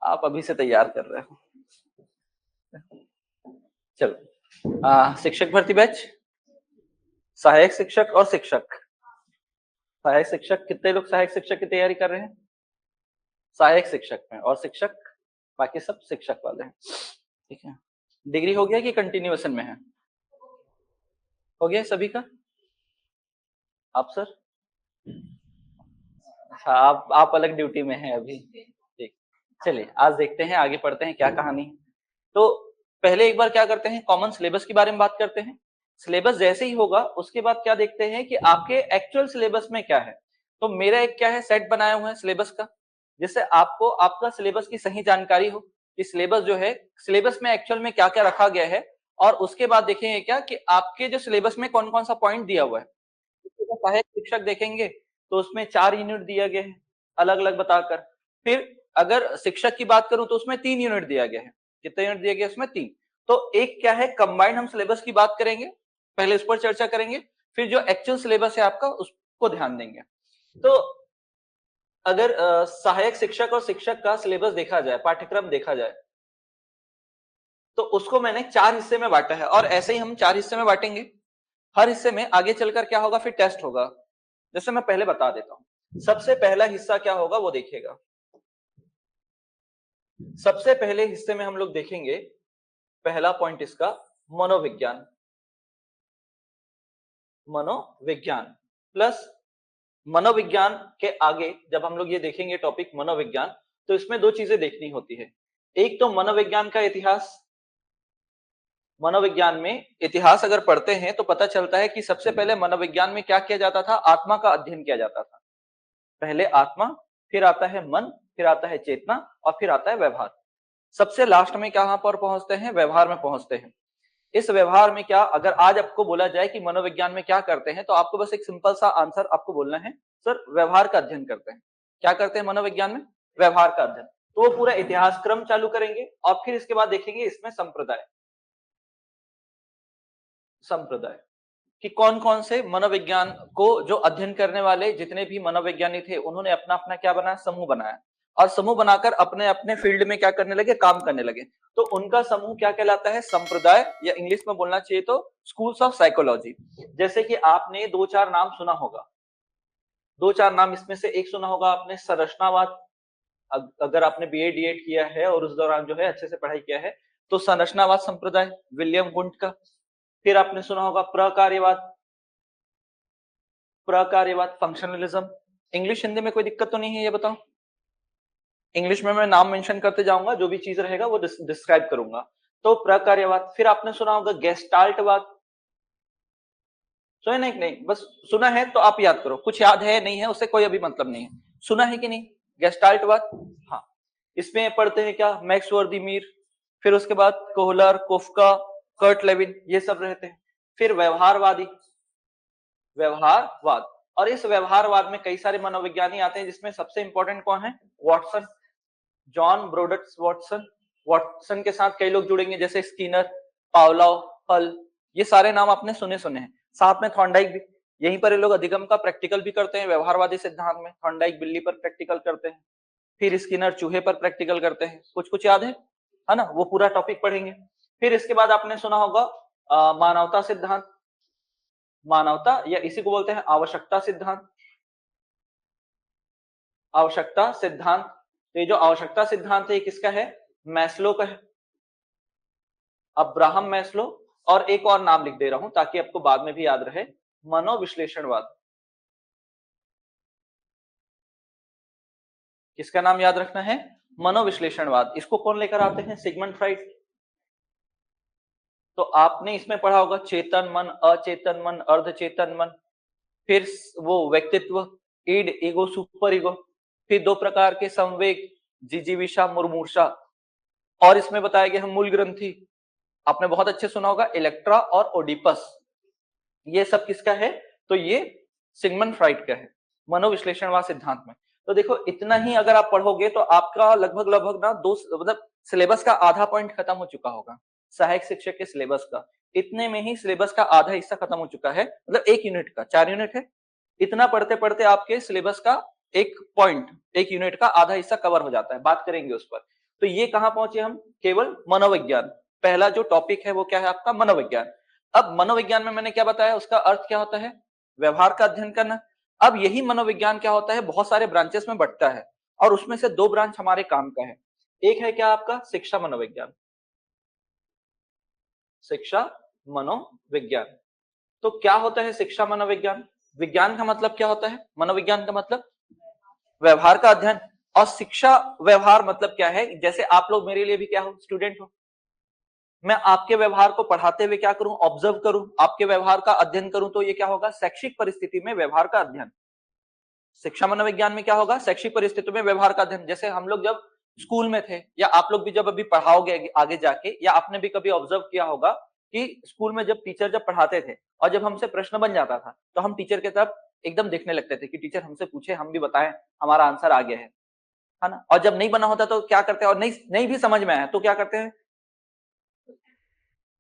आप अभी से तैयार कर रहे हो। चलो, शिक्षक भर्ती बैच, सहायक शिक्षक और शिक्षक। सहायक शिक्षक कितने लोग सहायक शिक्षक की तैयारी कर रहे हैं? सहायक शिक्षक में, और शिक्षक बाकी सब शिक्षक वाले हैं। ठीक है, डिग्री हो गया कि कंटिन्यूएशन में है? हो गया सभी का? आप सर? अच्छा, आप अलग ड्यूटी में हैं अभी। ठीक, चलिए आज देखते हैं, आगे पढ़ते हैं क्या कहानी है। तो पहले एक बार क्या करते हैं, कॉमन सिलेबस के बारे में बात करते हैं। सिलेबस जैसे ही होगा उसके बाद क्या देखते हैं कि आपके एक्चुअल सिलेबस में क्या है। तो मेरा एक क्या है, सेट बनाया हुआ है सिलेबस का, जिससे आपको आपका सिलेबस की सही जानकारी हो कि सिलेबस जो है, सिलेबस में एक्चुअल में क्या क्या रखा गया है। और उसके बाद देखेंगे क्या कि आपके जो सिलेबस में कौन कौन सा पॉइंट दिया हुआ है। सहायक शिक्षक देखेंगे तो उसमें 4 यूनिट दिया गया है अलग अलग बताकर। फिर अगर शिक्षक की बात करूं तो उसमें 3 यूनिट दिया गया है। कितने यूनिट दिया गया? उसमें 3। तो एक क्या है, कंबाइंड हम सिलेबस की बात करेंगे, पहले उस पर चर्चा करेंगे, फिर जो एक्चुअल सिलेबस है आपका उसको ध्यान देंगे। तो अगर सहायक शिक्षक और शिक्षक का सिलेबस देखा जाए, पाठ्यक्रम देखा जाए, तो उसको मैंने 4 हिस्से में बांटा है, और ऐसे ही हम 4 हिस्से में बांटेंगे। हर हिस्से में आगे चलकर क्या होगा, फिर टेस्ट होगा। जैसे मैं पहले बता देता हूं, सबसे पहला हिस्सा क्या होगा वो देखिएगा। सबसे पहले हिस्से में हम लोग देखेंगे, पहला पॉइंट इसका मनोविज्ञान। मनोविज्ञान प्लस मनोविज्ञान के आगे जब हम लोग ये देखेंगे टॉपिक मनोविज्ञान, तो इसमें 2 चीजें देखनी होती है। एक तो मनोविज्ञान का इतिहास। मनोविज्ञान में इतिहास अगर पढ़ते हैं तो पता चलता है कि सबसे पहले मनोविज्ञान में क्या किया जाता था, आत्मा का अध्ययन किया जाता था। पहले आत्मा, फिर आता है मन, फिर आता है चेतना, और फिर आता है व्यवहार। सबसे लास्ट में कहां पर पहुंचते हैं, व्यवहार में पहुंचते हैं। इस व्यवहार में क्या, अगर आज आपको बोला जाए कि मनोविज्ञान में क्या करते हैं, तो आपको बस एक सिंपल सा आंसर आपको बोलना है, सर व्यवहार का अध्ययन करते हैं। क्या करते हैं मनोविज्ञान में? व्यवहार का अध्ययन। तो वो पूरा इतिहास क्रम चालू करेंगे, और फिर इसके बाद देखेंगे इसमें संप्रदाय। संप्रदाय कि कौन कौन से मनोविज्ञान को जो अध्ययन करने वाले जितने भी मनोविज्ञानी थे, उन्होंने अपना अपना क्या बनाया, समूह बनाया, और समूह बनाकर अपने अपने फील्ड में क्या करने लगे, काम करने लगे। तो उनका समूह क्या कहलाता है, संप्रदाय, या इंग्लिश में बोलना चाहिए तो स्कूल्स ऑफ साइकोलॉजी। जैसे कि आपने 2-4 नाम सुना होगा, 2-4 नाम इसमें से एक सुना होगा आपने, संरचनावाद। अगर आपने बीए डीएड किया है और उस दौरान जो है अच्छे से पढ़ाई किया है, तो संरचनावाद संप्रदाय विलियम वुंट का। फिर आपने सुना होगा प्रकार्यवाद। प्रकार्यवाद फंक्शनलिज्म। इंग्लिश हिंदी में कोई दिक्कत तो नहीं है, ये बताओ? इंग्लिश में मैं नाम मेंशन करते जाऊंगा, जो भी चीज रहेगा वो डिस्क्राइब करूंगा। तो प्रकार्यवाद। फिर आपने सुना होगा गेस्टाल्टवाद। सुना नहीं? नहीं, बस सुना है तो आप याद करो, कुछ याद है नहीं है उससे कोई अभी मतलब नहीं है। सुना है कि नहीं गेस्टाल्टवाद? हाँ। इसमें पढ़ते हैं क्या, मैक्स वर्दीमीर, फिर उसके बाद कोहलर, कोफका, कर्ट लेविन, ये सब रहते हैं। फिर व्यवहारवादी, व्यवहारवाद। और इस व्यवहारवाद में कई सारे मनोविज्ञानी आते हैं, जिसमें सबसे इंपॉर्टेंट कौन है, वॉटसन, जॉन ब्रोडट्स वॉटसन। वॉटसन के साथ कई लोग जुड़ेंगे, जैसे स्किनर, पावलोव, हल, ये सारे नाम आपने सुने सुने हैं। साथ में थॉर्नडाइक भी। यहीं पर ये लोग अधिगम का प्रैक्टिकल भी करते हैं, व्यवहारवादी सिद्धांत में थॉर्नडाइक बिल्ली पर प्रैक्टिकल करते हैं, फिर स्किनर चूहे पर प्रैक्टिकल करते हैं। कुछ कुछ याद है ना? वो पूरा टॉपिक पढ़ेंगे। फिर इसके बाद आपने सुना होगा मानवता सिद्धांत। मानवता, या इसी को बोलते हैं आवश्यकता सिद्धांत। आवश्यकता सिद्धांत। तो ये जो आवश्यकता सिद्धांत है किसका है, मैस्लो का है, अब्राहम मैस्लो। और एक और नाम लिख दे रहा हूं ताकि आपको बाद में भी याद रहे, मनोविश्लेषणवाद। किसका नाम याद रखना है, मनोविश्लेषणवाद। इसको कौन लेकर आते हैं, सिगमंड फ्राइड। तो आपने इसमें पढ़ा होगा चेतन मन, अचेतन मन, अर्धचेतन मन, फिर वो व्यक्तित्व, ईड, ईगो, सुपर ईगो, फिर 2 प्रकार के संवेग, जिजीविषा, मुर्मूर्षा, और इसमें बताया गया है मूल ग्रंथि। आपने बहुत अच्छे सुना होगा इलेक्ट्रा और ओडिपस। ये सब किसका है, तो ये सिगमंड फ्राइड का है, मनोविश्लेषणवाद सिद्धांत में। तो देखो इतना ही अगर आप पढ़ोगे तो आपका लगभग लगभग ना दो, मतलब सिलेबस का आधा पॉइंट खत्म हो चुका होगा। सहायक शिक्षक के सिलेबस का इतने में ही सिलेबस का आधा हिस्सा खत्म हो चुका है, मतलब 1 यूनिट का 4 यूनिट है। इतना पढ़ते पढ़ते आपके सिलेबस का एक पॉइंट, 1 यूनिट का आधा हिस्सा कवर हो जाता है, बात करेंगे उस पर। तो ये कहां पहुंचे हम? केवल मनोविज्ञान। पहला जो टॉपिक है वो क्या है आपका? मनोविज्ञान। अब मनोविज्ञान में मैंने क्या बताया, उसका अर्थ क्या होता है? व्यवहार का अध्ययन करना। अब यही मनोविज्ञान क्या होता है, बहुत सारे ब्रांचेस में बंटता है और उसमें से दो ब्रांच हमारे काम का है। एक है क्या आपका? शिक्षा मनोविज्ञान। शिक्षा मनोविज्ञान। तो क्या होता है शिक्षा मनोविज्ञान? विज्ञान का मतलब क्या होता है? मनोविज्ञान का मतलब व्यवहार का अध्ययन। और शिक्षा व्यवहार मतलब क्या है? जैसे आप लोग मेरे लिए भी क्या हो? स्टूडेंट हो। मैं आपके व्यवहार को पढ़ाते हुए क्या करूं? ऑब्जर्व करूं, आपके व्यवहार का अध्ययन करूं, तो ये क्या होगा? शैक्षिक परिस्थिति में व्यवहार का अध्ययन। शिक्षा मनोविज्ञान में क्या होगा? शैक्षिक परिस्थितियों में व्यवहार का अध्ययन। जैसे हम लोग जब स्कूल में थे, या आप लोग भी जब अभी पढ़ाओगे आगे जाके, या आपने भी कभी ऑब्जर्व किया होगा कि स्कूल में जब टीचर जब पढ़ाते थे और जब हमसे प्रश्न बन जाता था तो हम टीचर की तरफ एकदम देखने लगते थे कि टीचर हमसे पूछे, हम भी बताएं, हमारा आंसर आ गया है ना। और जब नहीं बना होता तो क्या करते हैं, और नहीं नहीं भी समझ में आया तो क्या करते हैं?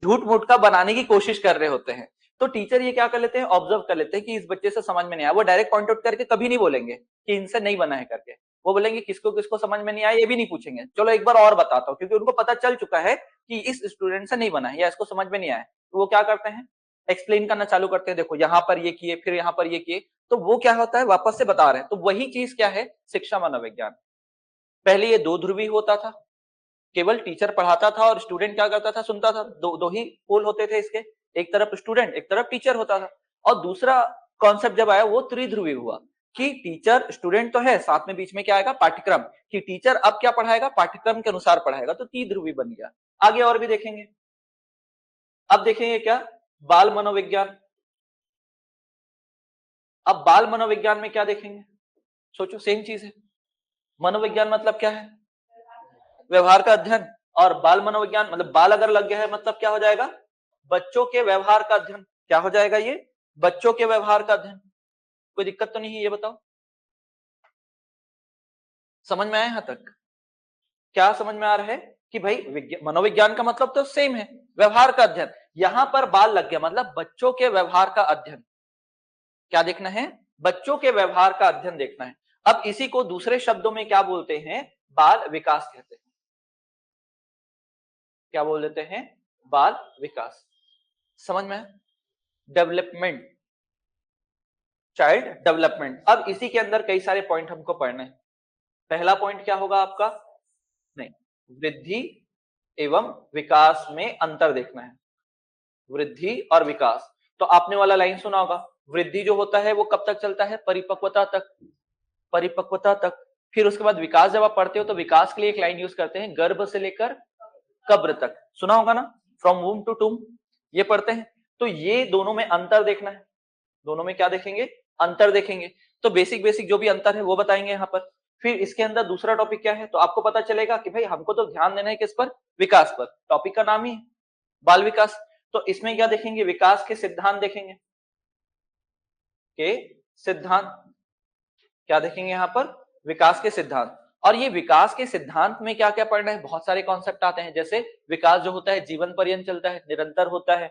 झूठ मूठ का बनाने की कोशिश कर रहे होते हैं। तो टीचर ये क्या कर लेते हैं? ऑब्जर्व कर लेते हैं कि इस बच्चे से समझ में नहीं आया। वो डायरेक्ट पॉइंट आउट करके कभी नहीं बोलेंगे कि इनसे नहीं बना है करके। वो बोलेंगे किसको किसको समझ में नहीं आया, ये भी नहीं पूछेंगे, चलो एक बार और बताता हूँ, क्योंकि उनको पता चल चुका है कि इस स्टूडेंट से नहीं बना है या इसको समझ में नहीं आया। तो वो क्या करते हैं? एक्सप्लेन करना चालू करते हैं, देखो यहाँ पर ये किए, फिर यहाँ पर ये किए। तो वो क्या होता है? वापस से बता रहे हैं। तो वही चीज क्या है? शिक्षा मनोविज्ञान। पहले ये दो ध्रुवी होता था, केवल टीचर पढ़ाता था और स्टूडेंट क्या करता था? सुनता था। दो ही पोल होते थे इसके, एक तरफ स्टूडेंट एक तरफ टीचर होता था। और दूसरा कॉन्सेप्ट जब आया वो त्रिध्रुवी हुआ कि टीचर स्टूडेंट तो है, साथ में बीच में क्या आएगा? पाठ्यक्रम। कि टीचर अब क्या पढ़ाएगा? पाठ्यक्रम के अनुसार पढ़ाएगा, तो त्रिध्रुवी बन गया। आगे और भी देखेंगे। अब देखेंगे क्या? बाल मनोविज्ञान। अब बाल मनोविज्ञान में क्या देखेंगे? सोचो, सेम चीज है। मनोविज्ञान मतलब क्या है? व्यवहार का अध्ययन। और बाल मनोविज्ञान मतलब बाल अगर लग गया है मतलब क्या हो जाएगा? बच्चों के व्यवहार का अध्ययन। क्या हो जाएगा ये? बच्चों के व्यवहार का अध्ययन। कोई दिक्कत तो नहीं है? ये बताओ, समझ में आया यहां तक? क्या समझ में आ रहा है कि भाई मनोविज्ञान का मतलब तो सेम है, व्यवहार का अध्ययन। यहां पर बाल लग गया मतलब बच्चों के व्यवहार का अध्ययन। क्या देखना है? बच्चों के व्यवहार का अध्ययन देखना है। अब इसी को दूसरे शब्दों में क्या बोलते हैं? बाल विकास कहते हैं। क्या बोल देते हैं? बाल विकास। समझ में? Development, child development. अब इसी के अंदर कई सारे पॉइंट हमको पढ़ने हैं। पहला पॉइंट क्या होगा आपका? नहीं, वृद्धि एवं विकास में अंतर देखना है। वृद्धि और विकास। तो आपने वाला लाइन सुना होगा, वृद्धि जो होता है वो कब तक चलता है? परिपक्वता तक। परिपक्वता तक। फिर उसके बाद विकास जब आप पढ़ते हो तो विकास के लिए एक लाइन यूज करते हैं, गर्भ से लेकर कब्र तक। सुना होगा ना, फ्रॉम वूम टू टूम, ये पढ़ते हैं। तो ये दोनों में अंतर देखना है। दोनों में क्या देखेंगे? अंतर देखेंगे। तो बेसिक बेसिक जो भी अंतर है वो बताएंगे यहाँ पर। फिर इसके अंदर दूसरा टॉपिक क्या है, तो आपको पता चलेगा कि भाई हमको तो ध्यान देना है किस पर? विकास पर। टॉपिक का नाम ही है बाल विकास। तो इसमें क्या देखेंगे? विकास के सिद्धांत देखेंगे। के सिद्धांत क्या देखेंगे यहाँ पर? विकास के सिद्धांत। और ये विकास के सिद्धांत में क्या क्या पढ़ना है? बहुत सारे कॉन्सेप्ट आते हैं। जैसे विकास जो होता है जीवन पर्यंत चलता है, निरंतर होता है।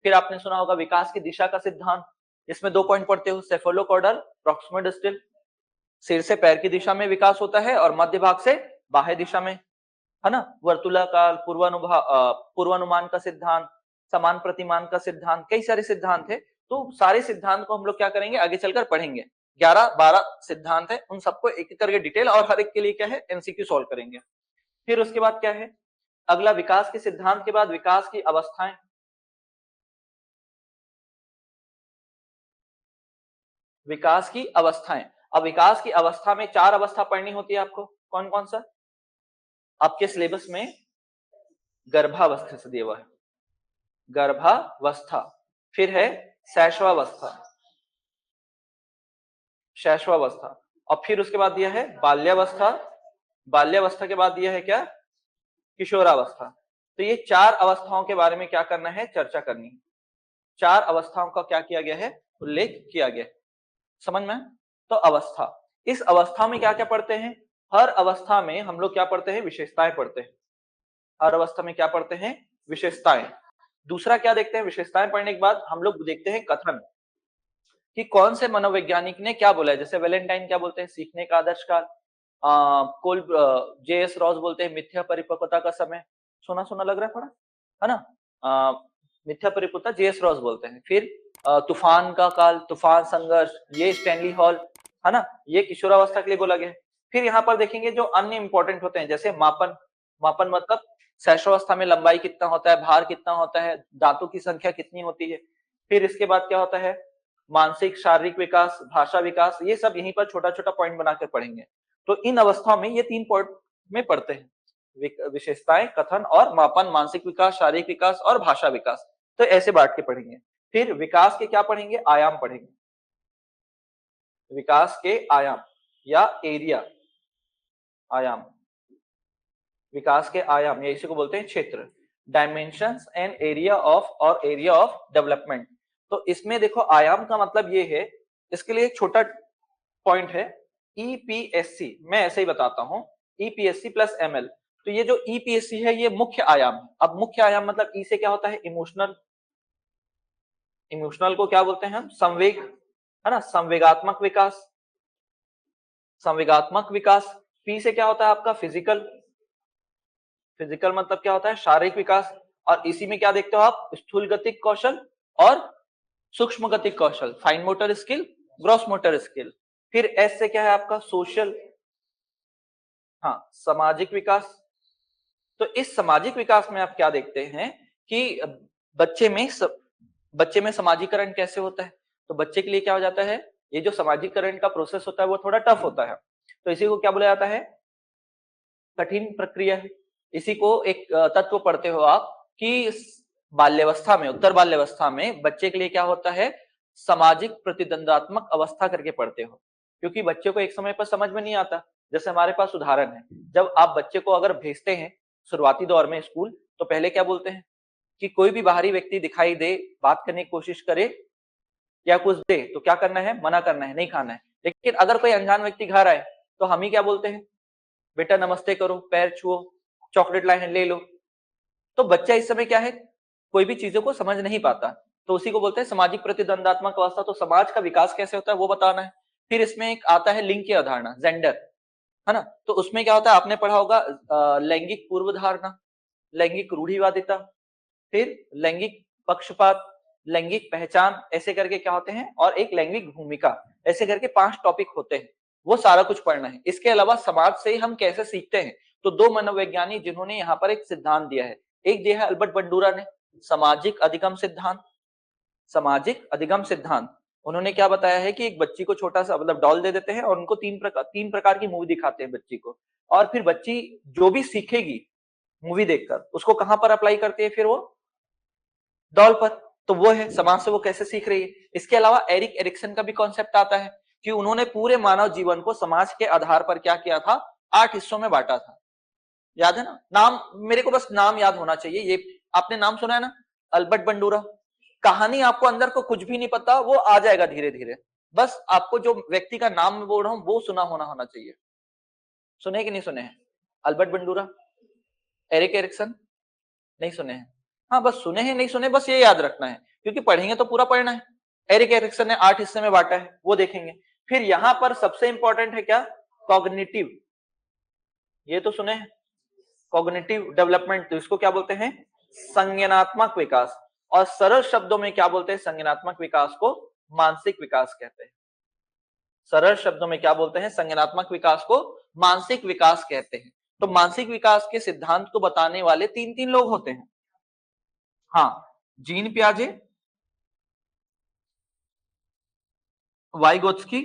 फिर आपने सुना होगा विकास की दिशा का सिद्धांत। इसमें दो पॉइंट पढ़ते हो, सेफेलोकॉर्डल, प्रॉक्सिमल डिस्टल। सिर से पैर की दिशा में विकास होता है और मध्य भाग से बाह्य दिशा में, है ना। वर्तुलाकार, पूर्वानुमान का सिद्धांत, समान प्रतिमान का सिद्धांत, कई सारे सिद्धांत है। तो सारे सिद्धांत को हम लोग क्या करेंगे? आगे चलकर पढ़ेंगे। 11-12 सिद्धांत है, उन सबको एक एक करके डिटेल, और हर एक के लिए क्या है? एमसीक्यू सॉल्व करेंगे। फिर उसके बाद क्या है? अगला विकास के सिद्धांत के बाद विकास की अवस्थाएं। विकास की अवस्थाएं। अब विकास की अवस्था में 4 अवस्था पढ़नी होती है आपको। कौन कौन सा? आपके सिलेबस में गर्भावस्था से दिया हुआ है, गर्भावस्था। फिर है शैशवावस्था, शैशवावस्था। और फिर उसके बाद दिया है बाल्यावस्था। बाल्यावस्था के बाद दिया है क्या? किशोरावस्था। तो ये 4 अवस्थाओं के बारे में क्या करना है? चर्चा करनी है। 4 अवस्थाओं का क्या किया गया है? उल्लेख किया गया है। समझ में? तो अवस्था, इस अवस्था में क्या क्या पढ़ते हैं? हर अवस्था में हम लोग क्या पढ़ते हैं? विशेषताएं पढ़ते हैं। हर अवस्था में क्या पढ़ते हैं? विशेषताएं। दूसरा क्या देखते हैं? विशेषताएं पढ़ने के बाद हम लोग देखते हैं कथन, कि कौन से मनोवैज्ञानिक ने क्या बोला है। जैसे वैलेंटाइन क्या बोलते हैं? सीखने का आदर्श काल। कोल J.S. रॉस बोलते हैं मिथ्या परिपक्वता का समय, सुना सुना लग रहा है, पढ़ा है ना। मिथ्या परिपक्वता J.S. रॉस बोलते हैं। फिर तूफान का काल, तूफान संघर्ष, ये स्टैनली हॉल, है ना, ये किशोरावस्था के लिए बोला गया है। फिर यहाँ पर देखेंगे जो अन्य इंपॉर्टेंट होते हैं, जैसे मापन, मापन मतलब शैशवावस्था में लंबाई कितना होता है, भार कितना होता है, दांतों की संख्या कितनी होती है। फिर इसके बाद क्या होता है, मानसिक शारीरिक विकास, भाषा विकास, ये सब यहीं पर छोटा छोटा पॉइंट बनाकर पढ़ेंगे। तो इन अवस्थाओं में ये 3 पॉइंट में पढ़ते हैं, विशेषताएं, कथन और मापन, मानसिक विकास, शारीरिक विकास और भाषा विकास। तो ऐसे बांट के पढ़ेंगे। फिर विकास के क्या पढ़ेंगे, आयाम पढ़ेंगे, विकास के आयाम या एरिया, आयाम, विकास के आयाम या इसी को बोलते हैं क्षेत्र, डायमेंशंस एंड एरिया ऑफ और एरिया ऑफ डेवलपमेंट। तो इसमें देखो आयाम का मतलब ये है, इसके लिए एक छोटा पॉइंट है, ईपीएससी, मैं ऐसे ही बताता हूं, ईपीएससी प्लस एमएल। तो ये जो ईपीएससी है ये मुख्य आयाम है। अब मुख्य आयाम मतलब ई से क्या होता है, इमोशनल, इमोशनल को क्या बोलते हैं हम, संवेग, है ना, संवेगात्मक विकास, संवेगात्मक विकास। पी से क्या होता है आपका, फिजिकल, फिजिकल मतलब क्या होता है, शारीरिक विकास। और इसी में क्या देखते हो आप, स्थूल गतिक कौशल और सूक्ष्म गतिक कौशल, fine motor skill, gross motor skill. फिर एस से क्या है आपका, सोशल, हाँ, सामाजिक विकास। तो इस सामाजिक विकास में आप क्या देखते हैं कि बच्चे में बच्चे में समाजीकरण कैसे होता है। तो बच्चे के लिए क्या हो जाता है, ये जो समाजीकरण का प्रोसेस होता है वो थोड़ा टफ होता है। तो इसी को क्या बोला जाता है, कठिन प्रक्रिया है। इसी को एक तत्व पढ़ते हो आप कि बाल्यावस्था में, उत्तर बाल्यावस्था में बच्चे के लिए क्या होता है, सामाजिक प्रतिद्वंदात्मक अवस्था करके पढ़ते हो, क्योंकि बच्चे को एक समय पर समझ में नहीं आता। जैसे हमारे पास उदाहरण है, जब आप बच्चे को अगर भेजते हैं शुरुआती दौर में स्कूल, तो पहले क्या बोलते हैं कि कोई भी बाहरी व्यक्ति दिखाई दे, बात करने की कोशिश करे या कुछ दे तो क्या करना है, मना करना है, नहीं खाना है। लेकिन अगर कोई अनजान व्यक्ति घर आए तो हम ही क्या बोलते हैं, बेटा नमस्ते करो, पैर छुओ, चॉकलेट लाए हैं ले लो। तो बच्चा इस समय क्या है, कोई भी चीजों को समझ नहीं पाता, तो उसी को बोलते हैं सामाजिक प्रतिद्वंदात्मक अवस्था। तो समाज का विकास कैसे होता है वो बताना है। फिर इसमें एक आता है लिंग की अवधारणा, जेंडर, है ना। तो उसमें क्या होता है, आपने पढ़ा होगा लैंगिक पूर्व धारणा, लैंगिक रूढ़िवादिता, फिर लैंगिक पक्षपात, लैंगिक पहचान, ऐसे करके क्या होते हैं, और एक लैंगिक भूमिका, ऐसे करके 5 टॉपिक होते हैं। वो सारा कुछ पढ़ना है। इसके अलावा समाज से हम कैसे सीखते हैं, तो 2 मनोवैज्ञानिक जिन्होंने यहाँ पर एक सिद्धांत दिया है, एक दिया है अल्बर्ट बंडूरा ने, सामाजिक अधिगम सिद्धांत, सामाजिक अधिगम सिद्धांत। उन्होंने क्या बताया है कि एक बच्ची को छोटा सा मतलब डॉल दे देते हैं और उनको 3 प्रकार की मूवी दिखाते हैं बच्ची को, और फिर बच्ची जो भी सीखेगी मूवी देखकर उसको कहां पर अप्लाई करती है, फिर वो डॉल पर। तो वो है समाज से वो कैसे सीख रही है। इसके अलावा एरिक एरिक्सन का भी कॉन्सेप्ट आता है कि उन्होंने पूरे मानव जीवन को समाज के आधार पर क्या किया था, 8 हिस्सों में बांटा था। याद है ना, नाम मेरे को बस नाम याद होना चाहिए। ये आपने नाम सुना है ना, अल्बर्ट बंडूरा। कहानी आपको अंदर को कुछ भी नहीं पता, वो आ जाएगा धीरे धीरे, बस आपको जो व्यक्ति का नाम मैं बोल रहा हूं वो सुना होना चाहिए। सुने कि नहीं सुने हैं, अल्बर्ट बंडूरा, एरिक एरिक्सन, नहीं सुने हैं। हाँ बस सुने हैं, नहीं सुने, बस ये याद रखना है, क्योंकि पढ़ेंगे तो पूरा पढ़ना है। एरिक एरिक्सन ने 8 हिस्से में बांटा है, वो देखेंगे। फिर यहां पर सबसे इंपॉर्टेंट है क्या, कॉग्निटिव, ये तो सुने हैं, कॉग्निटिव डेवलपमेंट, तो इसको क्या बोलते हैं, संज्ञानात्मक विकास। और सरल शब्दों में क्या बोलते हैं, संज्ञानात्मक विकास को मानसिक विकास कहते हैं। सरल शब्दों में क्या बोलते हैं, संज्ञानात्मक विकास को मानसिक विकास कहते हैं। तो मानसिक विकास के सिद्धांत को बताने वाले 3 लोग होते हैं। हाँ, जीन पियाजे, वाइगोत्स्की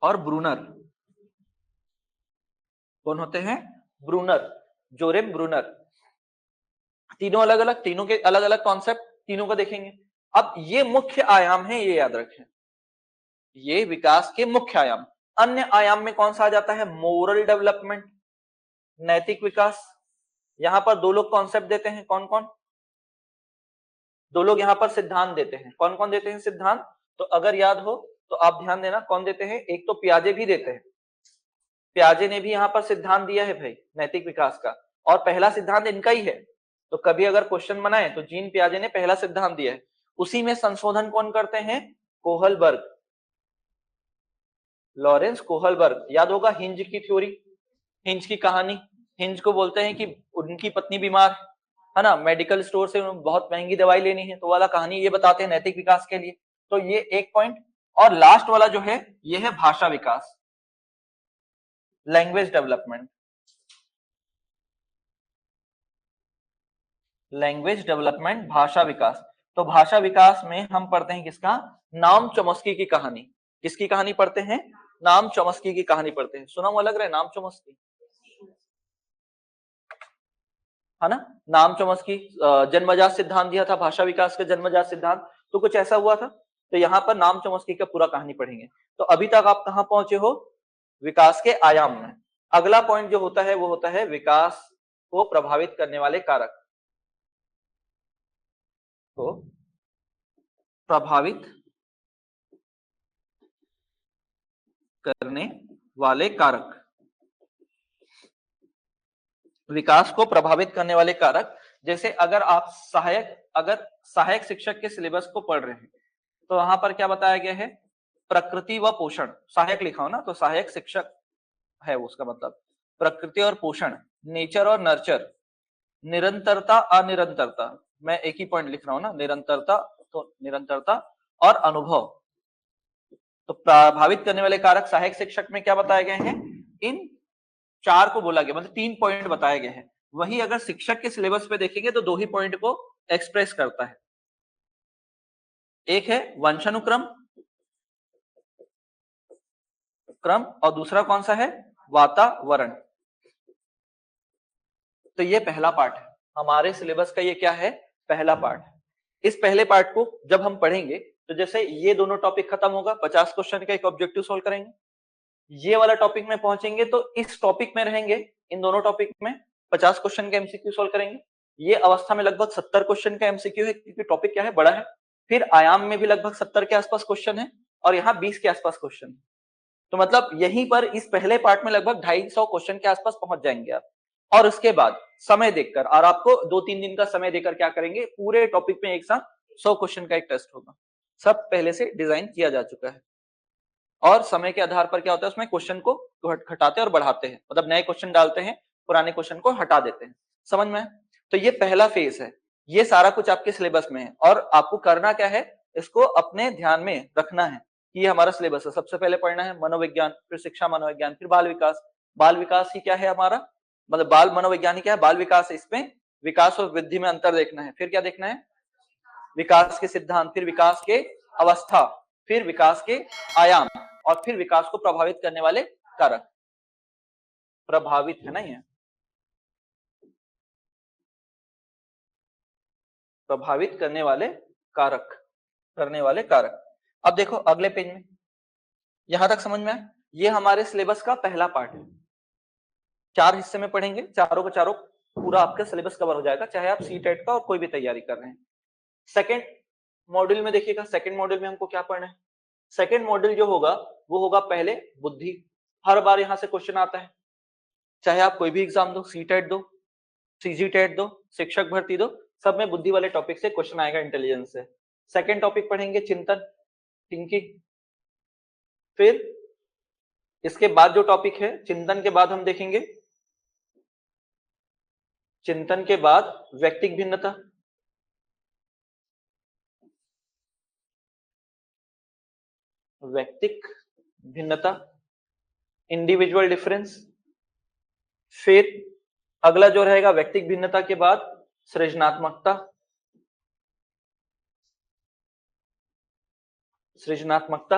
और ब्रूनर। कौन होते हैं, ब्रूनर, जोरेम ब्रूनर। तीनों अलग अलग, तीनों के अलग अलग कॉन्सेप्ट, तीनों को देखेंगे। अब ये मुख्य आयाम है, ये याद रखें, ये विकास के मुख्य आयाम। अन्य आयाम में कौन सा आ जाता है, मोरल डेवलपमेंट, नैतिक विकास। यहां पर 2 लोग कॉन्सेप्ट देते हैं, कौन कौन, 2 लोग यहां पर सिद्धांत देते हैं। कौन कौन देते हैं सिद्धांत, तो अगर याद हो तो आप ध्यान देना, कौन देते हैं, एक तो पियाजे भी देते हैं, पियाजे ने भी यहां पर सिद्धांत दिया है भाई नैतिक विकास का, और पहला सिद्धांत इनका ही है। तो कभी अगर क्वेश्चन बनाए तो जीन पियाजे ने पहला सिद्धांत दिया है। उसी में संशोधन कौन करते हैं, कोहलबर्ग, लॉरेंस कोहलबर्ग, याद होगा हिंज की थ्योरी, हिंज की कहानी। हिंज को बोलते हैं कि उनकी पत्नी बीमार है ना, मेडिकल स्टोर से बहुत महंगी दवाई लेनी है, तो वाला कहानी ये बताते हैं नैतिक विकास के लिए। तो ये एक पॉइंट। और लास्ट वाला जो है ये है भाषा विकास, लैंग्वेज डेवलपमेंट। लैंग्वेज डेवलपमेंट, भाषा विकास। तो भाषा विकास में हम पढ़ते हैं किसका, नाम चॉम्स्की की कहानी। किसकी कहानी पढ़ते हैं, नाम चॉम्स्की की कहानी पढ़ते हैं। सुना हुआ लग रहा है नाम चॉम्स्की, है ना। नाम चॉम्स्की जन्मजात सिद्धांत दिया था, भाषा विकास का जन्मजात सिद्धांत, तो कुछ ऐसा हुआ था। तो यहाँ पर नाम चॉम्स्की का पूरा कहानी पढ़ेंगे। तो अभी तक आप कहां पहुंचे हो, विकास के आयाम में। अगला पॉइंट जो होता है वो होता है विकास को प्रभावित करने वाले कारक, को प्रभावित करने वाले कारक। विकास को प्रभावित करने वाले कारक, जैसे अगर आप सहायक शिक्षक के सिलेबस को पढ़ रहे हैं तो वहां पर क्या बताया गया है, प्रकृति व पोषण। सहायक लिखा हो ना तो सहायक शिक्षक है उसका मतलब, प्रकृति और पोषण, नेचर और नर्चर, निरंतरता अनिरंतरता, मैं एक ही पॉइंट लिख रहा हूं ना, निरंतरता तो निरंतरता और अनुभव। तो प्रभावित करने वाले कारक सहायक शिक्षक में क्या बताए गए हैं, इन चार को बोला गया, मतलब 3 पॉइंट बताए गए हैं। वही अगर शिक्षक के सिलेबस पे देखेंगे तो 2 ही पॉइंट को एक्सप्रेस करता है। एक है वंशानुक्रम और दूसरा कौन सा है, वातावरण। तो ये पहला पार्ट है हमारे सिलेबस का, ये क्या है, पहला पार्ट। इस पहले पार्ट को जब हम पढ़ेंगे तो जैसे ये दोनों टॉपिक खत्म होगा, 50 क्वेश्चन का एक ऑब्जेक्टिव सोल्व करेंगे, ये वाला टॉपिक में पहुंचेंगे तो इस टॉपिक में रहेंगे, इन दोनों टॉपिक में 50 क्वेश्चन का एमसीक्यू सोल्व करेंगे। ये अवस्था में लगभग 70 क्वेश्चन का एमसीक्यू है, क्योंकि टॉपिक क्या है, बड़ा है। फिर आयाम में भी लगभग 70 के आसपास क्वेश्चन है और यहाँ 20 के आसपास क्वेश्चन है। तो मतलब यहीं पर इस पहले पार्ट में लगभग 250 क्वेश्चन के आसपास पहुंच जाएंगे आप। और उसके बाद समय देखकर, और आपको 2-3 दिन का समय देकर क्या करेंगे, पूरे टॉपिक में एक साथ 100 क्वेश्चन का एक टेस्ट होगा। सब पहले से डिजाइन किया जा चुका है और समय के आधार पर क्या होता है, उसमें क्वेश्चन को घटाते और बढ़ाते हैं, मतलब नए क्वेश्चन डालते हैं, पुराने क्वेश्चन को हटा देते हैं। समझ में। तो ये पहला फेज है, ये सारा कुछ आपके सिलेबस में है और आपको करना क्या है, इसको अपने ध्यान में रखना है कि ये हमारा सिलेबस है। सबसे पहले पढ़ना है मनोविज्ञान, फिर शिक्षा मनोविज्ञान, फिर बाल विकास। बाल विकास ही क्या है हमारा, मतलब बाल मनोविज्ञान ही क्या है, बाल विकास, इसमें विकास और वृद्धि में अंतर देखना है। फिर क्या देखना है, विकास के सिद्धांत, फिर विकास के अवस्था, फिर विकास के आयाम, और फिर विकास को प्रभावित करने वाले कारक। प्रभावित है ना, ये प्रभावित करने वाले कारक। अब देखो अगले पेज में, यहां तक समझ में आया। ये हमारे सिलेबस का पहला पार्ट है, 4 हिस्से में पढ़ेंगे, चारों का चारों पूरा आपका सिलेबस कवर हो जाएगा, चाहे आप सीटेट का और कोई भी तैयारी कर रहे हैं। सेकेंड मॉड्यूल में देखिएगा, सेकेंड मॉड्यूल में हमको क्या पढ़ना है। सेकेंड मॉड्यूल जो होगा वो होगा पहले बुद्धि। हर बार यहां से क्वेश्चन आता है, चाहे आप कोई भी एग्जाम दो, सीटेट दो, सीजीटेट दो, शिक्षक भर्ती दो, सब में बुद्धि वाले टॉपिक से क्वेश्चन आएगा, इंटेलिजेंस से। सेकेंड टॉपिक पढ़ेंगे चिंतन, थिंकिंग। फिर इसके बाद जो टॉपिक है चिंतन के बाद हम देखेंगे, चिंतन के बाद व्यक्तिक भिन्नता, व्यक्तिक भिन्नता, इंडिविजुअल डिफरेंस। फिर अगला जो रहेगा व्यक्तिक भिन्नता के बाद सृजनात्मकता,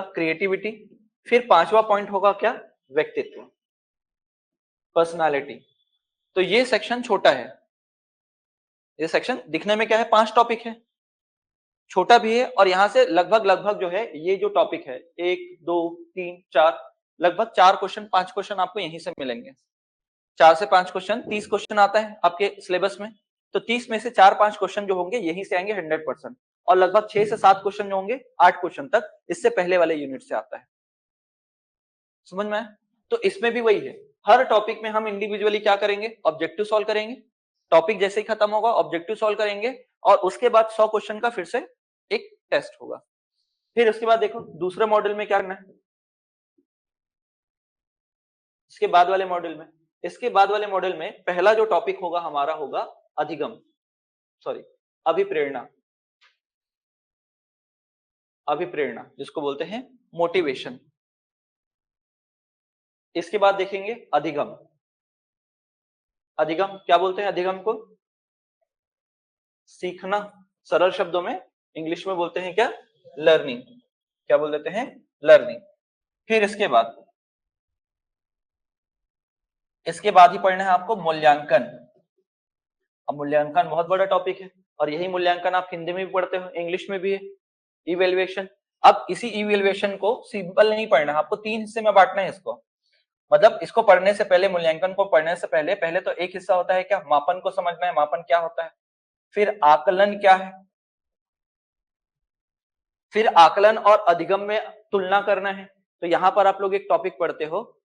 क्रिएटिविटी। फिर 5वां पॉइंट होगा क्या, व्यक्तित्व, पर्सनालिटी। तो ये सेक्शन छोटा है, ये सेक्शन दिखने में क्या है, 5 टॉपिक है, छोटा भी है। और यहां से लगभग जो है ये जो टॉपिक है 1 2 3 4, लगभग 4 क्वेश्चन 5 क्वेश्चन आपको यहीं से मिलेंगे। 4 से 5 क्वेश्चन, 30 क्वेश्चन आता है आपके सिलेबस में, तो 30 में से 4-5 क्वेश्चन जो होंगे यहीं से आएंगे 100%। और लगभग 6 से 7 क्वेश्चन जो होंगे 8 क्वेश्चन तक इससे पहले वाले यूनिट से आता है। समझ में आया। तो इसमें भी वही है, हर टॉपिक में हम इंडिविजुअली क्या करेंगे, ऑब्जेक्टिव सॉल्व करेंगे। टॉपिक जैसे ही खत्म होगा ऑब्जेक्टिव सॉल्व करेंगे और उसके बाद 100 क्वेश्चन का फिर से एक टेस्ट होगा। फिर उसके बाद देखो दूसरे मॉड्यूल में क्या करना है, इसके बाद वाले मॉड्यूल में। इसके बाद वाले मॉड्यूल में पहला जो टॉपिक होगा हमारा होगा अधिगम, सॉरी अभिप्रेरणा, अभिप्रेरणा जिसको बोलते हैं मोटिवेशन। इसके बाद देखेंगे अधिगम। अधिगम क्या बोलते हैं? अधिगम को सीखना, सरल शब्दों में इंग्लिश में बोलते हैं क्या? लर्निंग। क्या बोल देते हैं? लर्निंग। फिर इसके बाद ही पढ़ना है आपको मूल्यांकन। अब मूल्यांकन बहुत बड़ा टॉपिक है और यही मूल्यांकन आप हिंदी में भी पढ़ते हो, इंग्लिश में भी है, इवेल्युएशन। अब इसी इवेल्युएशन को सिंपल नहीं पढ़ना है, आपको 3 हिस्से में बांटना है इसको। मतलब इसको पढ़ने से पहले, मूल्यांकन को पढ़ने से पहले तो एक हिस्सा होता है क्या? मापन को समझना है, मापन क्या होता है, फिर आकलन क्या है, फिर आकलन और अधिगम में तुलना करना है। तो यहां पर आप लोग एक टॉपिक पढ़ते हो,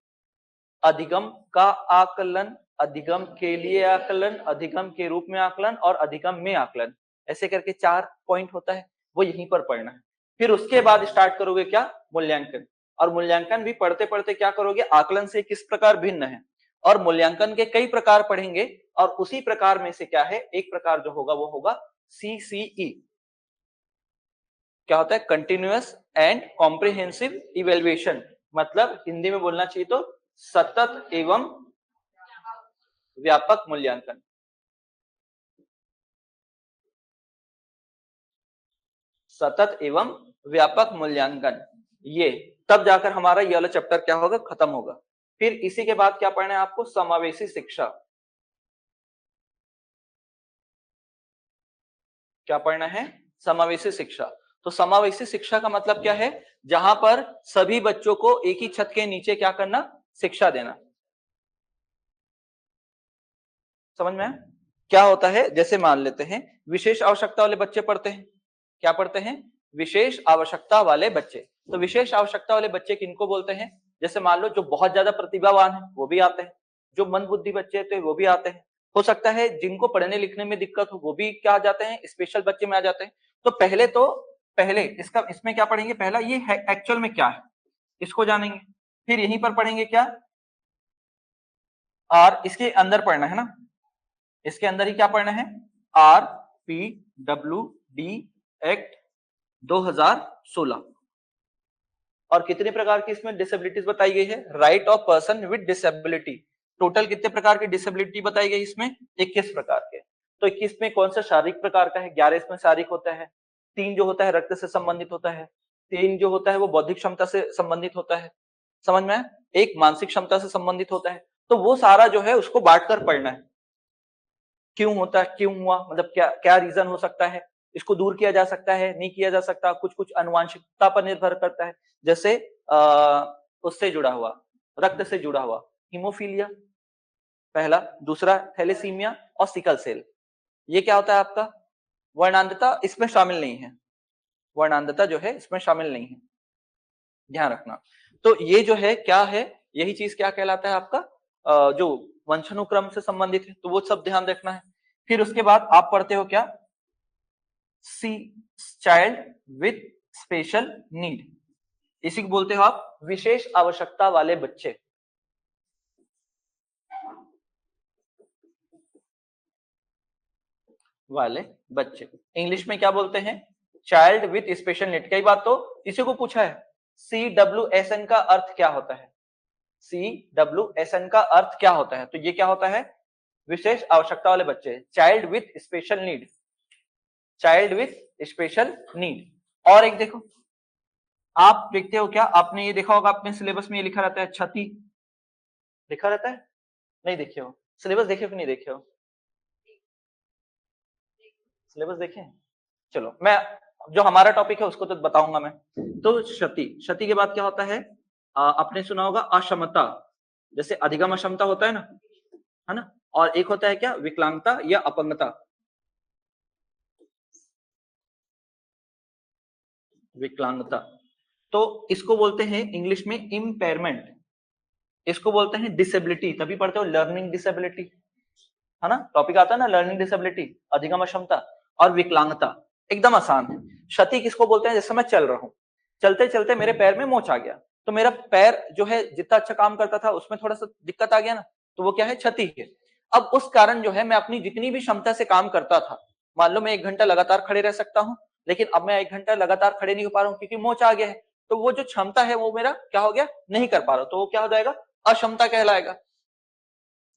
अधिगम का आकलन, अधिगम के लिए आकलन, अधिगम के रूप में आकलन और अधिगम में आकलन, ऐसे करके 4 पॉइंट होता है, वो यहीं पर पढ़ना है। फिर उसके बाद स्टार्ट करोगे क्या? मूल्यांकन। और मूल्यांकन भी पढ़ते पढ़ते क्या करोगे? आकलन से किस प्रकार भिन्न है, और मूल्यांकन के कई प्रकार पढ़ेंगे, और उसी प्रकार में से क्या है, एक प्रकार जो होगा वो होगा CCE। क्या होता है? Continuous and comprehensive evaluation. मतलब हिंदी में बोलना चाहिए तो सतत एवं व्यापक मूल्यांकन। सतत एवं व्यापक मूल्यांकन, ये तब जाकर हमारा ये वाला चैप्टर क्या होगा? खत्म होगा। फिर इसी के बाद क्या पढ़ना है आपको? समावेशी शिक्षा। क्या पढ़ना है? समावेशी शिक्षा। तो समावेशी शिक्षा का मतलब क्या है? जहां पर सभी बच्चों को एक ही छत के नीचे क्या करना? शिक्षा देना। समझ में आया? क्या होता है? जैसे मान लेते हैं विशेष आवश्यकता वाले बच्चे पढ़ते हैं। क्या पढ़ते हैं? विशेष आवश्यकता वाले बच्चे। तो विशेष आवश्यकता वाले बच्चे किनको बोलते हैं? जैसे मान लो जो बहुत ज्यादा प्रतिभावान है वो भी आते हैं, जो मंदबुद्धि बच्चे थे वो भी आते हैं, हो सकता है जिनको पढ़ने लिखने में दिक्कत हो वो भी क्या आ जाते हैं? स्पेशल बच्चे में आ जाते हैं। तो पहले इसमें क्या पढ़ेंगे? पहला ये है एक्चुअल में क्या है, इसको जानेंगे। फिर यहीं पर पढ़ेंगे क्या? और इसके अंदर पढ़ना है ना, इसके अंदर ही क्या पढ़ना है? RPWD act 2016। और कितने प्रकार की इसमें डिसेबिलिटीज बताई गई है? Right of person with disability. Total कितने प्रकार की डिसेबिलिटी बताई गई इसमें? 21 प्रकार के। तो 21 में कौन सा शारीरिक प्रकार का है? 11 इसमें शारीरिक होता है, 3 जो होता है रक्त से संबंधित होता है, 3 जो होता है वो बौद्धिक क्षमता से संबंधित होता है, समझ में? एक मानसिक क्षमता से संबंधित होता है। तो वो सारा जो है उसको बांटकर पढ़ना है। क्यों होता है, क्यों हुआ, मतलब क्या क्या रीजन हो सकता है, इसको दूर किया जा सकता है, नहीं किया जा सकता, कुछ कुछ अनुवांशिकता पर निर्भर करता है। जैसे उससे जुड़ा हुआ, रक्त से जुड़ा हुआ हीमोफीलिया पहला, दूसरा थैलेसीमिया और सिकल सेल। ये क्या होता है आपका? वर्णांधता इसमें शामिल नहीं है, वर्णांधता जो है इसमें शामिल नहीं है, ध्यान रखना। तो ये जो है क्या है, यही चीज क्या कहलाता है आपका? जो वंशानुक्रम से संबंधित है, तो वो सब ध्यान रखना है। फिर उसके बाद आप पढ़ते हो क्या? सी चाइल्ड विथ स्पेशल नीड, इसी को बोलते हो आप विशेष आवश्यकता वाले बच्चे। इंग्लिश में क्या बोलते हैं? Child with special need. कई बार तो इसी को पूछा है, CWSN का अर्थ क्या होता है? CWSN का अर्थ क्या होता है? तो ये क्या होता है? विशेष आवश्यकता वाले बच्चे, child with special need, child with special need. और एक देखो, आप देखते हो क्या, आपने ये देखा होगा अपने सिलेबस में ये लिखा रहता है क्षति, लिखा रहता है, नहीं देखे हो? सिलेबस देखे हो कि नहीं देखे हो? सिलेबस देखे? चलो मैं जो हमारा टॉपिक है उसको तो बताऊंगा मैं। तो क्षति के बाद क्या होता है? आपने सुना होगा अक्षमता, जैसे अधिगम अक्षमता होता है ना, और एक होता है क्या? विकलांगता या अपंगता। विकलांगता, तो इसको बोलते हैं इंग्लिश में इम्पेयरमेंट, इसको बोलते हैं डिसेबिलिटी। तभी पढ़ते हो लर्निंग डिसेबिलिटी, है ना, टॉपिक आता है ना, लर्निंग डिसेबिलिटी, अधिगम अक्षमता और विकलांगता, एकदम आसान है। क्षति किसको बोलते हैं? जैसे मैं चल रहा हूं, चलते चलते मेरे पैर में मोच आ गया, तो मेरा पैर जो है जितना अच्छा काम करता था उसमें थोड़ा सा दिक्कत आ गया ना, तो वो क्या है, क्षति है। अब उस कारण जो है मैं अपनी जितनी भी क्षमता से काम करता था, मान लो मैं 1 घंटा लगातार खड़े रह सकता हूँ, लेकिन अब मैं 1 घंटा लगातार खड़े नहीं हो पा रहा हूँ क्योंकि मोच आ गया है, तो वो जो क्षमता है वो मेरा क्या हो गया, नहीं कर पा रहा हूं, तो वो क्या हो जाएगा, अक्षमता कहलाएगा।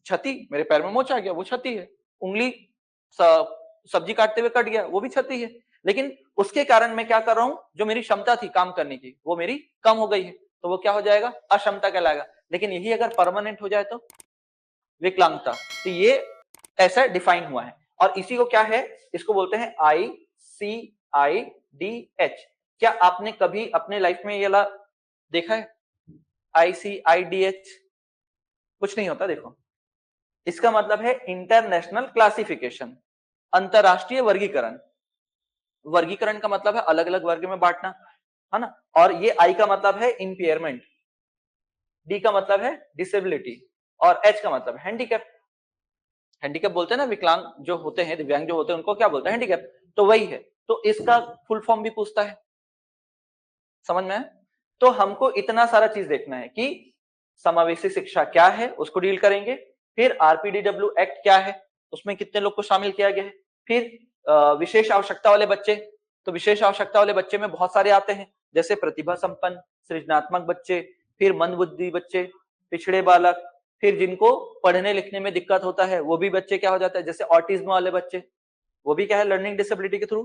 क्षति, मेरे पैर में मोच आ गया, वो क्षति है। उंगली सब्जी काटते हुए कट गया, वो भी क्षति है। लेकिन उसके कारण मैं क्या कर रहा हूं, जो मेरी क्षमता थी काम करने की वो मेरी कम हो गई है, तो वो क्या हो जाएगा, अक्षमता कहलाएगा। लेकिन यही अगर परमानेंट हो जाए तो विकलांगता। तो ये ऐसा डिफाइन हुआ है, और इसी को क्या है, इसको बोलते हैं ICIDH। क्या आपने कभी अपने लाइफ में ये देखा है, ICIDH? कुछ नहीं होता, देखो इसका मतलब है इंटरनेशनल क्लासिफिकेशन, अंतरराष्ट्रीय वर्गीकरण। वर्गीकरण का मतलब है अलग अलग वर्ग में बांटना, है ना। और ये आई का मतलब है इंपेयरमेंट, डी का मतलब है डिसेबिलिटी, और एच का मतलब हैंडीकैप। हैंडीकैप बोलते हैं ना, विकलांग जो होते हैं, दिव्यांग जो होते हैं, उनको क्या बोलते हैं, हैंडीकैप। तो वही है, तो इसका फुल फॉर्म भी पूछता है, समझ में है? तो हमको इतना सारा चीज देखना है कि समावेशी शिक्षा क्या है, उसको डील करेंगे। फिर आरपीडीडब्ल्यू एक्ट क्या है, उसमें कितने लोग को शामिल किया गया है। फिर विशेष आवश्यकता वाले बच्चे, तो विशेष आवश्यकता वाले बच्चे में बहुत सारे आते हैं, जैसे प्रतिभा संपन्न, सृजनात्मक बच्चे, फिर मंदबुद्धि बच्चे, पिछड़े बालक, फिर जिनको पढ़ने लिखने में दिक्कत होता है वो भी बच्चे क्या हो जाता है, जैसे ऑटिज्म वाले बच्चे, वो भी क्या है, लर्निंग डिसेबिलिटी के थ्रू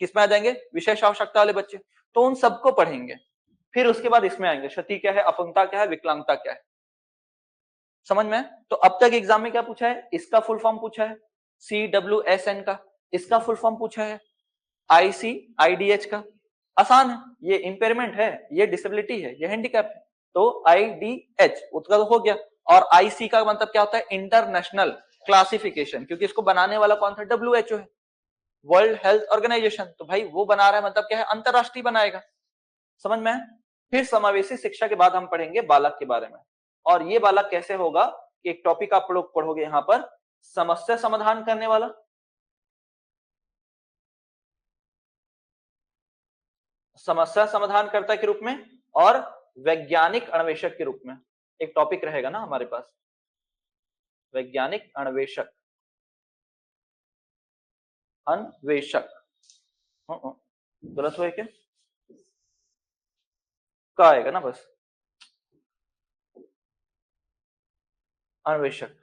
किसमें आ जाएंगे, विशेष आवश्यकता वाले बच्चे। तो उन सबको पढ़ेंगे। फिर उसके बाद इसमें आएंगे क्षति क्या है, अपंगता क्या है, विकलांगता क्या है, समझ में? तो अब तक एग्जाम में क्या पूछा है, इसका फुल फॉर्म पूछा है CWSN का, इसका फुल फॉर्म पूछा है ICIDH का। आसान है, ये इंपेयरमेंट है, ये डिसेबिलिटी है, ये हैंडीकैप है, तो IDH उसका तो हो गया। और IC का मतलब क्या होता है, इंटरनेशनल क्लासिफिकेशन, क्योंकि इसको बनाने वाला कौन था, WHO है, वर्ल्ड हेल्थ ऑर्गेनाइजेशन। तो भाई वो बना रहा है मतलब क्या है, अंतरराष्ट्रीय बनाएगा, समझ में? फिर समावेशी शिक्षा के बाद हम पढ़ेंगे बालक के बारे में। और ये बालक कैसे होगा, एक टॉपिक आप लोग पढ़ोगे यहां पर, समस्या समाधान करने वाला, समस्या समाधानकर्ता के रूप में, और वैज्ञानिक अन्वेषक के रूप में। एक टॉपिक रहेगा ना हमारे पास, वैज्ञानिक अन्वेषक, अन्वेषक। गलत हुआ क्या, का आएगा ना बस, अन्वेषक,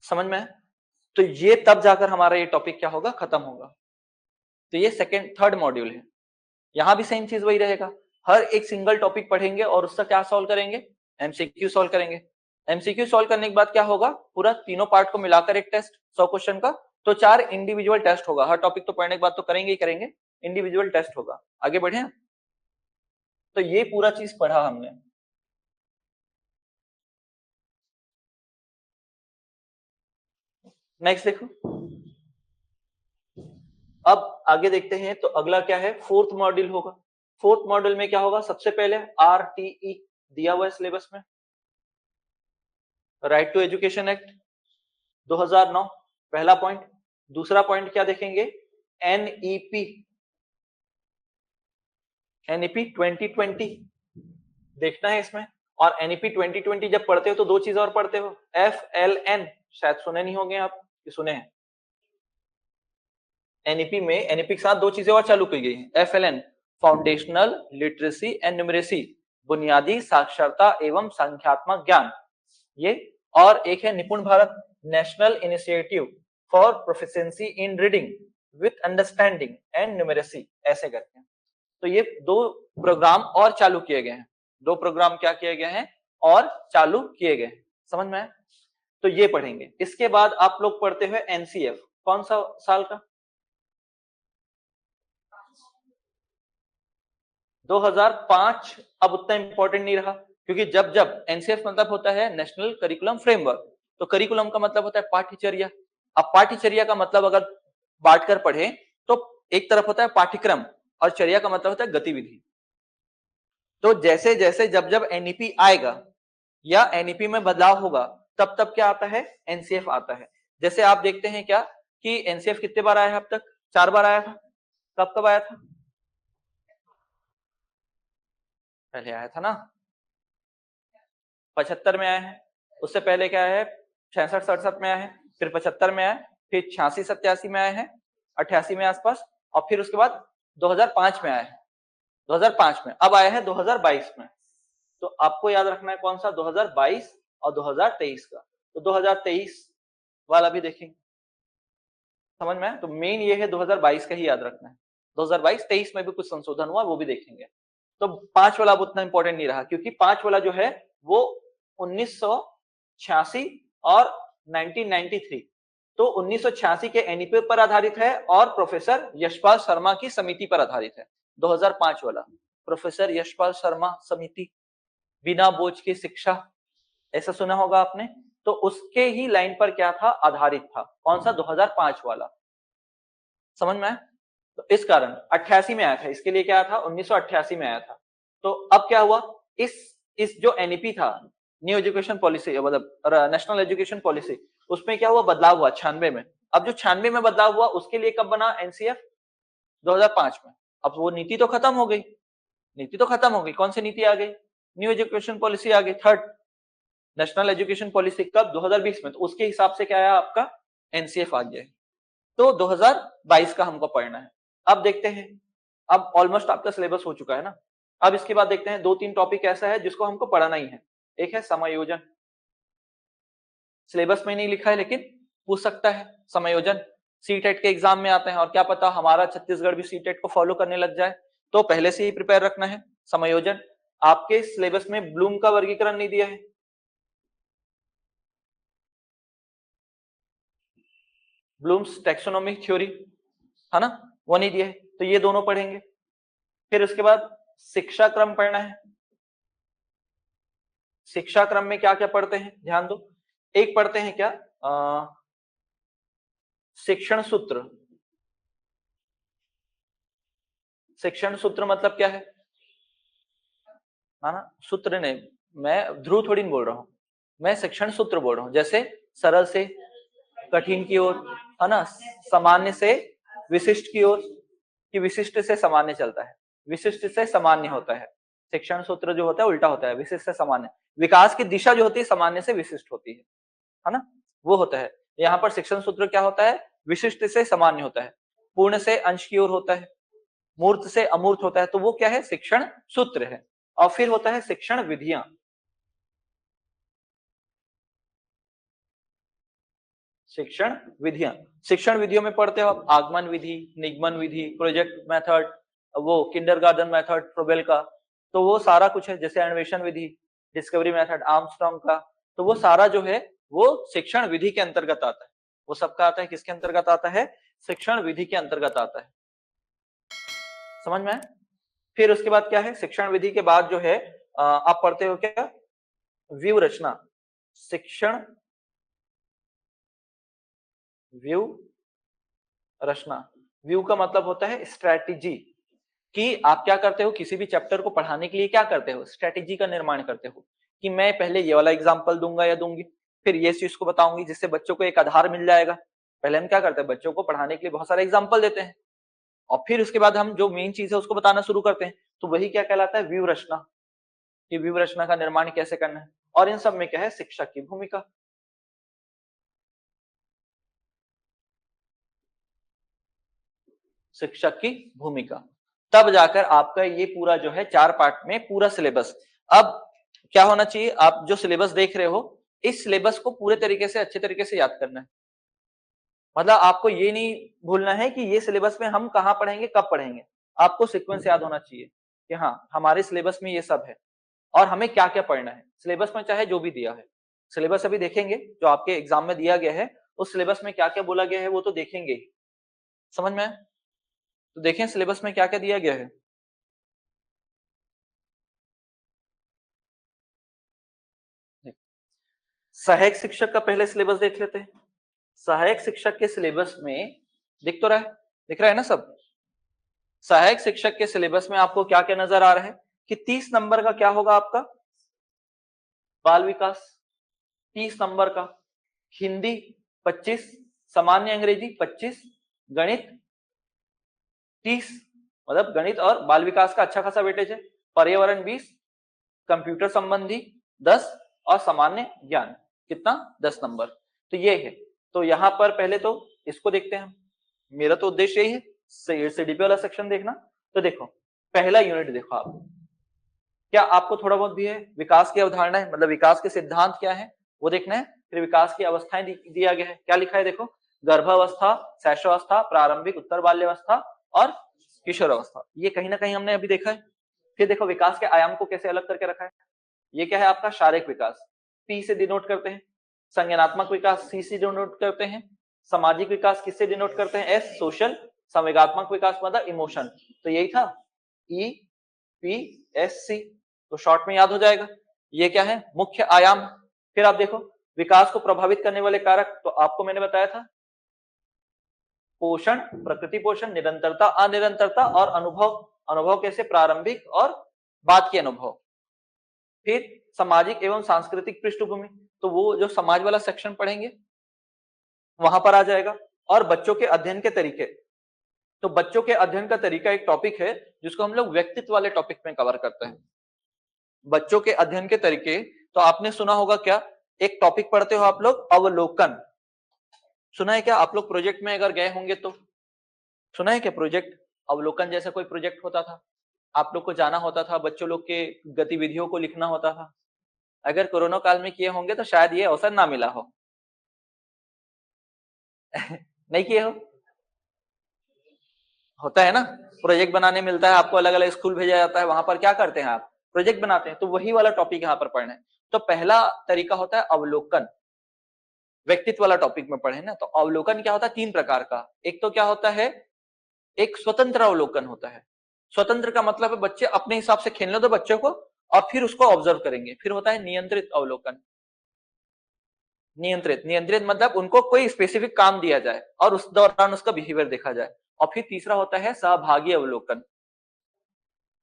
समझ में है? तो ये तब जाकर हमारा ये टॉपिक क्या होगा, खत्म होगा। तो ये सेकंड थर्ड मॉड्यूल है। यहां भी सेम चीज वही रहेगा, हर एक सिंगल टॉपिक पढ़ेंगे और उसका क्या सॉल्व करेंगे, एमसीक्यू सॉल्व करेंगे। एमसीक्यू सॉल्व करने के बाद क्या होगा, पूरा तीनों पार्ट को मिलाकर एक टेस्ट 100 क्वेश्चन का, तो 4 इंडिविजुअल टेस्ट होगा। हर टॉपिक तो पढ़ने के बाद तो करेंगे ही करेंगे, इंडिविजुअल टेस्ट होगा। आगे बढ़े, तो ये पूरा चीज पढ़ा हमने। नेक्स्ट देखो, अब आगे देखते हैं, तो अगला क्या है, फोर्थ मॉड्यूल होगा। फोर्थ मॉड्यूल में क्या होगा, सबसे पहले RTE दिया हुआ है सिलेबस में, राइट टू एजुकेशन एक्ट 2009, पहला पॉइंट। दूसरा पॉइंट क्या देखेंगे, NEP 2020 देखना है इसमें। और NEP 2020 जब पढ़ते हो तो दो चीजें और पढ़ते हो, FLN, शायद सुने नहीं होंगे आप, कि सुने हैं? NEP में, NEP के साथ दो चीजें और चालू की गई हैं, FLN foundational literacy and numeracy, बुनियादी साक्षरता एवं संख्यात्मक ज्ञान, ये। और एक है निपुण Bharat, national initiative for proficiency in reading with understanding and numeracy, ऐसे करके। तो ये दो प्रोग्राम और चालू किए गए हैं, दो प्रोग्राम क्या किए गए हैं, और चालू किए गए हैं, समझ में है? तो ये पढ़ेंगे। इसके बाद आप लोग पढ़ते हुए NCF, कौन सा साल का, 2005। अब उतना इंपॉर्टेंट नहीं रहा, क्योंकि जब जब NCF मतलब होता है नेशनल करिकुलम फ्रेमवर्क, तो करिकुलम का मतलब होता है पाठ्यचर्या। अब पाठ्यचर्या का मतलब अगर बांटकर पढ़े तो एक तरफ होता है पाठ्यक्रम, और चर्या का मतलब होता है गतिविधि। तो जैसे जैसे जब जब NEP आएगा या NEP में बदलाव होगा, तब तब क्या आता है, NCF आता है। जैसे आप देखते हैं क्या कि NCF कितने बार आया है अब तक, 4 बार आया था। कब कब आया था, पहले आया था ना, 75 में आया है, उससे पहले क्या है 66 67 में आया है, फिर 75 में आया, फिर 86 87 में आया है, 88 में आसपास, और फिर उसके बाद 2005 में आया है, 2005 में, अब आया है 2022 में। तो आपको याद रखना है कौन सा, 2022 और 2023 का। तो 2023 वाला भी देखेंगे, समझ में आया? तो मेन ये है 2022 का ही याद रखना है, 2022 23 में भी कुछ संशोधन हुआ वो भी देखेंगे। तो 5 वाला अब उतना इंपॉर्टेंट नहीं रहा, क्योंकि 5 वाला जो है वो 1986 और 1993, तो 1986 के एनईपी पर आधारित है और प्रोफेसर यशपाल शर्मा की समिति पर आधारित है। 2005 वाला प्रोफेसर यशपाल शर्मा समिति, बिना बोझ की शिक्षा, ऐसा सुना होगा आपने, तो उसके ही लाइन पर क्या था, आधारित था। कौन सा, 2005 वाला, समझ में आया? तो इस कारण 88 में आया था, इसके लिए क्या था, 1988 में आया था। तो अब क्या हुआ, इस जो एनईपी था, न्यू एजुकेशन पॉलिसी, मतलब नेशनल एजुकेशन पॉलिसी, उसमें क्या हुआ, बदलाव हुआ 96 में। अब जो 96 में बदलाव हुआ उसके लिए कब बना एनसीएफ, 2005 में। अब वो नीति तो खत्म हो गई, नीति तो खत्म हो गई, कौन सी नीति आ गई, न्यू एजुकेशन पॉलिसी आ गई, थर्ड नेशनल एजुकेशन पॉलिसी, कब, 2020 में। तो उसके हिसाब से क्या आया आपका, एनसीएफ आ गया है। तो 2022 का हमको पढ़ना है। अब देखते हैं, अब ऑलमोस्ट आपका सिलेबस हो चुका है ना। अब इसके बाद देखते हैं 2-3 टॉपिक ऐसा है जिसको हमको पढ़ना ही है। एक है समायोजन, सिलेबस में नहीं लिखा है लेकिन पूछ सकता है, समायोजन सीटेट के एग्जाम में आते हैं, और क्या पता हमारा छत्तीसगढ़ भी सीटेट को फॉलो करने लग जाए, तो पहले से ही प्रिपेयर रखना है। समायोजन आपके सिलेबस में ब्लूम का वर्गीकरण नहीं दिया है, ब्लूम्स टैक्सोनॉमी थ्योरी, है ना, वो नहीं दिया है, तो ये दोनों पढ़ेंगे। फिर उसके बाद शिक्षा क्रम पढ़ना है। शिक्षा क्रम में क्या क्या पढ़ते हैं, ध्यान दो। एक पढ़ते हैं क्या, शिक्षण सूत्र। शिक्षण सूत्र मतलब क्या है ना, सूत्र नहीं, मैं ध्रुव थोड़ी नहीं बोल रहा हूं, मैं शिक्षण सूत्र बोल रहा हूं। जैसे सरल से कठिन की ओर, है ना, सामान्य से विशिष्ट की ओर, कि विशिष्ट से सामान्य चलता है, विशिष्ट से सामान्य होता है। शिक्षण सूत्र जो होता है उल्टा होता है, विशिष्ट से सामान्य। विकास की दिशा जो होती है सामान्य से विशिष्ट होती है ना, वो होता है। यहाँ पर शिक्षण सूत्र क्या होता है, विशिष्ट से सामान्य होता है, पूर्ण से अंश की ओर होता है, मूर्त से अमूर्त होता है, तो वो क्या है, शिक्षण सूत्र है। और फिर होता है शिक्षण विधियां। शिक्षण विधियां, शिक्षण विधियों में पढ़ते हो आप आगमन विधि, निगमन विधि, प्रोजेक्ट मेथड, वो किंडरगार्टन मेथड फ्रोबेल का, तो वो सारा कुछ है। जैसे अन्वेषण विधि, डिस्कवरी मेथड आर्मस्ट्रांग का, तो वो सारा जो है वो शिक्षण विधि के अंतर्गत आता है। वो सबका आता है, किसके अंतर्गत आता है, शिक्षण विधि के अंतर्गत आता है, समझ में आया? फिर उसके बाद क्या है, शिक्षण विधि के बाद जो है आप पढ़ते हो क्या, व्यू रचना। शिक्षण व्यू रचना, व्यू का मतलब होता है स्ट्रैटेजी, कि आप क्या करते हो, किसी भी चैप्टर को पढ़ाने के लिए क्या करते हो, स्ट्रैटेजी का निर्माण करते हो, कि मैं पहले ये वाला एग्जांपल दूंगा या दूंगी, फिर ये चीज को बताऊंगी, जिससे बच्चों को एक आधार मिल जाएगा। पहले हम क्या करते हैं, बच्चों को पढ़ाने के लिए बहुत सारे एग्जाम्पल देते हैं, और फिर उसके बाद हम जो मेन चीज है उसको बताना शुरू करते हैं। तो वही क्या कहलाता है, व्यू रचना, कि व्यू रचना का निर्माण कैसे करना है। और इन सब में क्या है, शिक्षक की भूमिका। शिक्षक की भूमिका, तब जाकर आपका ये पूरा जो है 4 पार्ट में पूरा सिलेबस। अब क्या होना चाहिए, आप जो सिलेबस देख रहे हो, इस सिलेबस को पूरे तरीके से अच्छे तरीके से याद करना है। मतलब आपको ये नहीं भूलना है कि ये सिलेबस में हम कहाँ पढ़ेंगे, कब पढ़ेंगे। आपको सीक्वेंस याद होना चाहिए कि हाँ हमारे सिलेबस में ये सब है और हमें क्या क्या पढ़ना है। सिलेबस में चाहे जो भी दिया है, सिलेबस अभी देखेंगे जो आपके एग्जाम में दिया गया है, उस सिलेबस में क्या क्या बोला गया है वो तो देखेंगे, समझ में? तो देखें सिलेबस में क्या क्या दिया गया है। सहायक शिक्षक का पहले सिलेबस देख लेते हैं। सहायक शिक्षक के सिलेबस में दिख तो रहा है, दिख रहा है ना सब। सहायक शिक्षक के सिलेबस में आपको क्या क्या नजर आ रहा है कि 30 नंबर का क्या होगा आपका, बाल विकास 30 नंबर का, हिंदी 25, सामान्य अंग्रेजी 25, गणित 30, मतलब गणित और बाल विकास का अच्छा खासा वेटेज है, पर्यावरण 20, कंप्यूटर संबंधी 10 और सामान्य ज्ञान कितना 10 नंबर। तो ये है। तो यहाँ पर पहले तो इसको देखते हैं हम। मेरा तो उद्देश्य यही है सीडीपी वाला सेक्शन देखना। तो देखो पहला यूनिट देखो आप, क्या आपको थोड़ा बहुत भी है विकास की अवधारणा है, मतलब विकास के सिद्धांत क्या है वो देखना है। फिर विकास की अवस्थाएं दिया गया है, क्या लिखा है देखो, गर्भावस्था, शैशवावस्था, प्रारंभिक उत्तर बाल्यावस्था और किशोरावस्था, ये कहीं ना कहीं हमने अभी देखा है। फिर देखो विकास के आयाम को कैसे अलग करके रखा है। ये क्या है आपका शारीरिक विकास, पी से डिनोट करते हैं। संज्ञानात्मक विकास सी से डिनोट करते हैं। सामाजिक विकास किससे डिनोट करते हैं, एस सोशल। संवेगात्मक विकास मतलब इमोशन, तो यही था ई पी एस सी, तो शॉर्ट में याद हो जाएगा। ये क्या है मुख्य आयाम। फिर आप देखो विकास को प्रभावित करने वाले कारक, तो आपको मैंने बताया था पोषण, प्रकृति पोषण, निरंतरता, अनिरंतरता और अनुभव। अनुभव कैसे, प्रारंभिक और बाद के अनुभव। फिर सामाजिक एवं सांस्कृतिक पृष्ठभूमि, तो वो जो समाज वाला सेक्शन पढ़ेंगे वहां पर आ जाएगा। और बच्चों के अध्ययन के तरीके, तो बच्चों के अध्ययन का तरीका एक टॉपिक है जिसको हम लोग व्यक्तित्व वाले टॉपिक में कवर करते हैं। बच्चों के अध्ययन के तरीके, तो आपने सुना होगा क्या, एक टॉपिक पढ़ते हो आप लोग अवलोकन, सुना है क्या आप लोग, प्रोजेक्ट में अगर गए होंगे तो सुना है क्या, प्रोजेक्ट अवलोकन जैसा कोई प्रोजेक्ट होता था, आप लोग को जाना होता था, बच्चों लोग के गतिविधियों को लिखना होता था। अगर कोरोना काल में किए होंगे तो शायद ये अवसर ना मिला हो। नहीं किए हो, होता है ना, प्रोजेक्ट बनाने मिलता है आपको, अलग अलग स्कूल भेजा जाता है, वहां पर क्या करते हैं आप, प्रोजेक्ट बनाते हैं। तो वही वाला टॉपिक यहाँ पर पढ़ना है। तो पहला तरीका होता है अवलोकन, व्यक्तित्व वाला टॉपिक में पढ़े ना। तो अवलोकन क्या होता है, 3 प्रकार का। एक तो क्या होता है, एक स्वतंत्र अवलोकन होता है। स्वतंत्र का मतलब है बच्चे अपने हिसाब से खेलने दो बच्चों को और फिर उसको ऑब्जर्व करेंगे। फिर होता है नियंत्रित अवलोकन। नियंत्रित, नियंत्रित मतलब उनको कोई स्पेसिफिक काम दिया जाए और उस दौरान उसका बिहेवियर देखा जाए। और फिर तीसरा होता है सहभागी अवलोकन।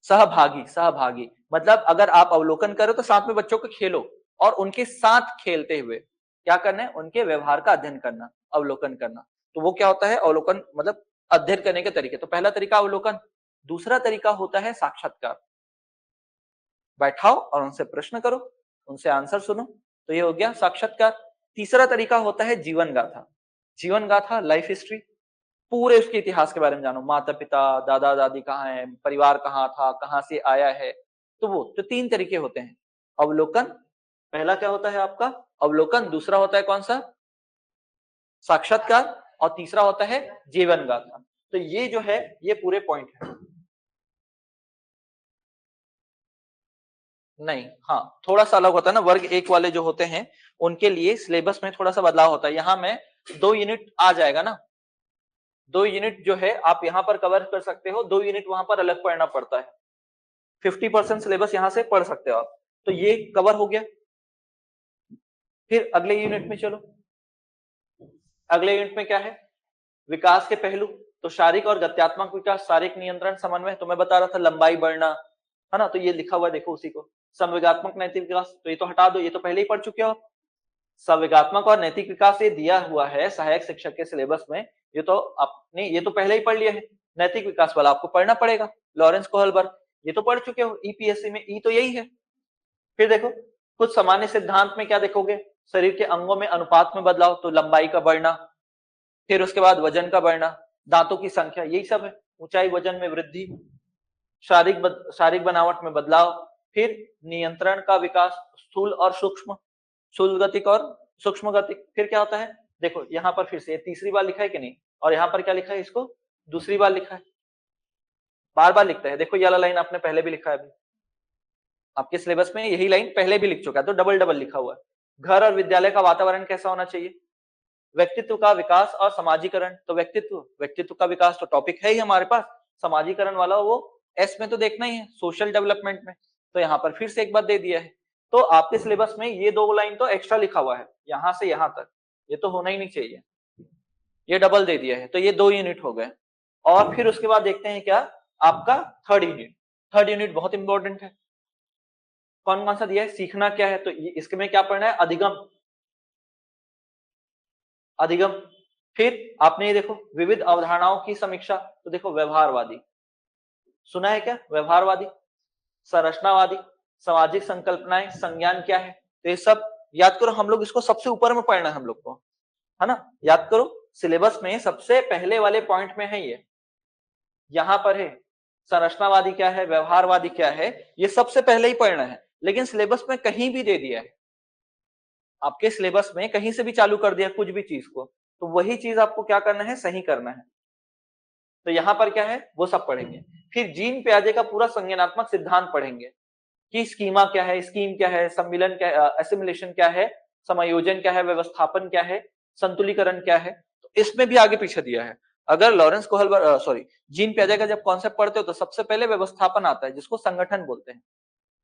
सहभागी, सहभागी मतलब अगर आप अवलोकन करो तो साथ में बच्चों को खेलो और उनके साथ खेलते हुए क्या करना है, उनके व्यवहार का अध्ययन करना, अवलोकन करना। तो वो क्या होता है अवलोकन, मतलब अध्ययन करने के तरीके। तो पहला तरीका अवलोकन। दूसरा तरीका होता है साक्षात्कार, बैठाओ और उनसे प्रश्न करो, उनसे आंसर सुनो, तो ये हो गया साक्षात्कार। तीसरा तरीका होता है जीवन गाथा। जीवन गाथा, लाइफ हिस्ट्री, पूरे उसके इतिहास के बारे में जानो, माता पिता, दादा दादी कहाँ है, परिवार कहाँ था, कहाँ से आया है। तो वो तो 3 तरीके होते हैं। अवलोकन, पहला क्या होता है आपका अवलोकन, दूसरा होता है कौन सा, साक्षात्कार, और तीसरा होता है जीवन गाथा। तो ये जो है ये पूरे पॉइंट है। नहीं, हाँ थोड़ा सा अलग होता है ना, वर्ग 1 वाले जो होते हैं उनके लिए सिलेबस में थोड़ा सा बदलाव होता है। यहाँ में 2 यूनिट आ जाएगा ना, 2 यूनिट जो है आप यहाँ पर कवर कर सकते हो, 2 यूनिट वहां पर अलग पढ़ना पड़ता है। 50% सिलेबस यहाँ से पढ़ सकते हो आप, तो ये कवर हो गया। फिर अगले यूनिट में चलो, अगले यूनिट में क्या है, विकास के पहलू। तो शारीरिक और गत्यात्मक विकास, शारीरिक नियंत्रण समन्वय, तो मैं बता रहा था लंबाई बढ़ना, है ना, तो ये लिखा हुआ है देखो उसी को। संवेगात्मक नैतिक विकास, तो ये तो हटा दो, ये तो पहले ही पढ़ चुके हो। संवेगात्मक और नैतिक विकास ये दिया हुआ है सहायक शिक्षक के सिलेबस में, ये तो आपने ये तो पहले ही पढ़ लिया है। नैतिक विकास वाला आपको पढ़ना पड़ेगा, लॉरेंस कोहलबर्ग, ये तो पढ़ चुके हो। ईपीएससी में ई तो यही है। फिर देखो कुछ सामान्य सिद्धांत में क्या देखोगे, शरीर के अंगों में अनुपात में बदलाव, तो लंबाई का बढ़ना, फिर उसके बाद वजन का बढ़ना, दांतों की संख्या, यही सब है। ऊंचाई, वजन में वृद्धि, शारीरिक बनावट में बदलाव, फिर नियंत्रण का विकास, स्थूल और सूक्ष्म, स्थूल गतिक और सूक्ष्म गतिक। फिर क्या होता है देखो यहाँ पर फिर से तीसरी बार लिखा है कि नहीं, और यहाँ पर क्या लिखा है, इसको दूसरी बार लिखा है, बार बार लिखता है। देखो ये वाला लाइन आपने पहले भी लिखा है, अभी आपके सिलेबस में यही लाइन पहले भी लिख चुका है, तो डबल डबल लिखा हुआ है। घर और विद्यालय का वातावरण कैसा होना चाहिए, व्यक्तित्व का विकास और समाजीकरण। तो व्यक्तित्व, व्यक्तित्व का विकास तो टॉपिक है ही हमारे पास, समाजीकरण वाला वो एस में तो देखना ही है, सोशल डेवलपमेंट में। तो यहाँ पर फिर से एक बात दे दिया है। तो आपके सिलेबस में ये 2 लाइन तो एक्स्ट्रा लिखा हुआ है, यहाँ से यहाँ तक, ये तो होना ही नहीं चाहिए, ये डबल दे दिया है। तो ये 2 यूनिट हो गए। और फिर उसके बाद देखते हैं क्या, आपका थर्ड यूनिट। थर्ड यूनिट बहुत इंपॉर्टेंट है। कौन कौन सा दिया है, सीखना क्या है, तो इसके में क्या पढ़ना है, अधिगम, अधिगम। फिर आपने ये देखो विविध अवधारणाओं की समीक्षा, तो देखो व्यवहारवादी, सुना है क्या व्यवहारवादी, संरचनावादी, सामाजिक संकल्पनाएं, संज्ञान क्या है, तो ये सब याद करो। हम लोग इसको सबसे ऊपर में पढ़ना है हम लोग को, है ना। याद करो सिलेबस में सबसे पहले वाले पॉइंट में है ये, यहां पर है संरचनावादी क्या है, व्यवहारवादी क्या है, ये सबसे पहले ही पढ़ना है। लेकिन सिलेबस में कहीं भी दे दिया है, आपके सिलेबस में कहीं से भी चालू कर दिया कुछ भी चीज को, तो वही चीज आपको क्या करना है, सही करना है। तो यहां पर क्या है वो सब पढ़ेंगे। फिर जीन पियाजे का पूरा संज्ञानात्मक सिद्धांत पढ़ेंगे कि स्कीमा क्या है, स्कीम क्या है, सम्मिलन क्या है, एसिमिलेशन क्या है, समायोजन क्या है, व्यवस्थापन क्या है, संतुलीकरण क्या है। तो इसमें भी आगे पीछे दिया है। अगर लॉरेंस कोहलबर्ग सॉरी जीन पियाजे का जब कॉन्सेप्ट पढ़ते हो तो सबसे पहले व्यवस्थापन आता है, जिसको संगठन बोलते हैं,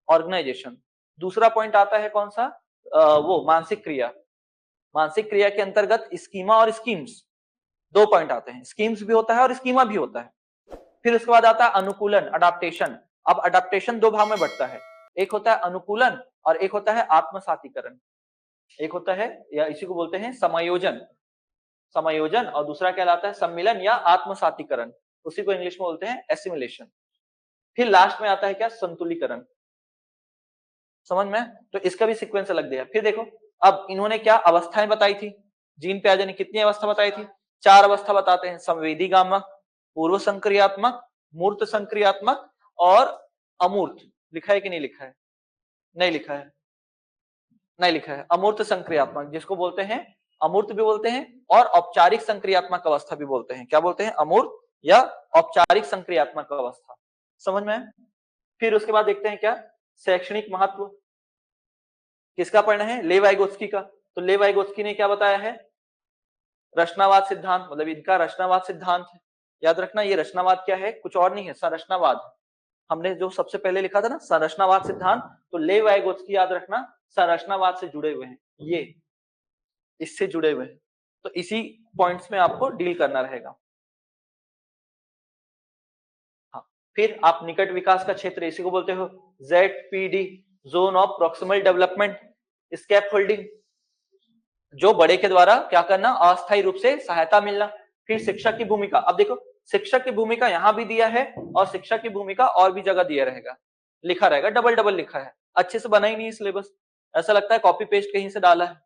ऑर्गेनाइजेशन। दूसरा पॉइंट आता है कौन सा, वो मानसिक क्रिया। मानसिक क्रिया के अंतर्गत स्कीमा और स्कीम्स, दो पॉइंट आते हैं, स्कीम्स भी होता है और स्कीमा भी होता है। फिर उसके बाद आता है अनुकूलन, अडाप्टेशन। अब अडाप्टेशन दो भाग में बढ़ता है, एक होता है अनुकूलन और एक होता है आत्मसातीकरण। एक होता है या इसी को बोलते हैं समायोजन, समायोजन, और दूसरा कहलाता है सम्मिलन या आत्मसातीकरण, उसी को इंग्लिश में बोलते हैं एसिमिलेशन। फिर लास्ट में आता है क्या, संतुलीकरण। समझ में, तो इसका भी सीक्वेंस अलग दिया। फिर देखो अब इन्होंने क्या अवस्थाएं बताई थी, जीन पियाजे ने कितनी अवस्था बताई थी, 4 अवस्था बताते हैं, संवेदी गामक, पूर्व संक्रियात्मक, मूर्त संक्रियात्मक और अमूर्त। लिखा है कि नहीं लिखा है, नहीं लिखा है, नहीं लिखा है। अमूर्त संक्रियात्मक जिसको बोलते हैं, अमूर्त भी बोलते हैं और औपचारिक संक्रियात्मक अवस्था भी बोलते हैं। क्या बोलते हैं, अमूर्त या औपचारिक संक्रियात्मक अवस्था। समझ में। फिर उसके बाद देखते हैं क्या, शैक्षणिक महत्व किसका पढ़ना है, लेव वाइगोत्स्की का। तो लेव वाइगोत्स्की ने क्या बताया है, रचनावाद सिद्धांत, मतलब इनका रचनावाद सिद्धांत है। याद रखना ये रचनावाद क्या है, कुछ और नहीं है, संरचनावाद। हमने जो सबसे पहले लिखा था ना संरचनावाद सिद्धांत, तो लेव वाइगोत्स्की याद रखना संरचनावाद से जुड़े हुए हैं, ये इससे जुड़े हुए हैं। तो इसी पॉइंट्स में आपको डील करना रहेगा। हाँ, फिर आप निकट विकास का क्षेत्र, इसी को बोलते हो ZPD, zone of proximal development, scaffolding, जो बड़े के द्वारा क्या करना, अस्थायी रूप से सहायता मिलना। फिर शिक्षक की भूमिका, अब देखो शिक्षक की भूमिका यहां भी दिया है और शिक्षक की भूमिका और भी जगह दिया रहेगा, लिखा रहेगा, डबल डबल लिखा है, अच्छे से बना ही नहीं सिलेबस, ऐसा लगता है कॉपी पेस्ट कहीं से डाला है।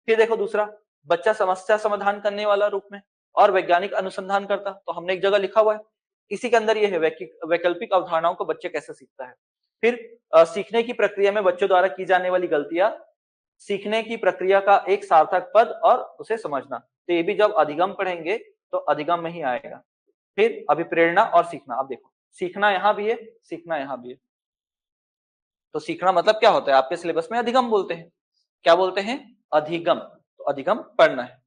फिर देखो दूसरा, बच्चा समस्या समाधान करने वाला रूप में और वैज्ञानिक अनुसंधान करता, तो हमने एक जगह लिखा हुआ है, इसी के अंदर ये है वैकल्पिक अवधारणाओं को बच्चे कैसे सीखता है। फिर सीखने की प्रक्रिया में बच्चों द्वारा की जाने वाली गलतियां, सीखने की प्रक्रिया का एक सार्थक पद और उसे समझना। तो ये भी जब अधिगम पढ़ेंगे तो अधिगम में ही आएगा। फिर अभिप्रेरणा और सीखना, अब देखो सीखना यहां भी है, सीखना यहां भी है। तो सीखना मतलब क्या होता है, आपके सिलेबस में अधिगम बोलते हैं, क्या बोलते हैं, अधिगम। तो अधिगम पढ़ना है।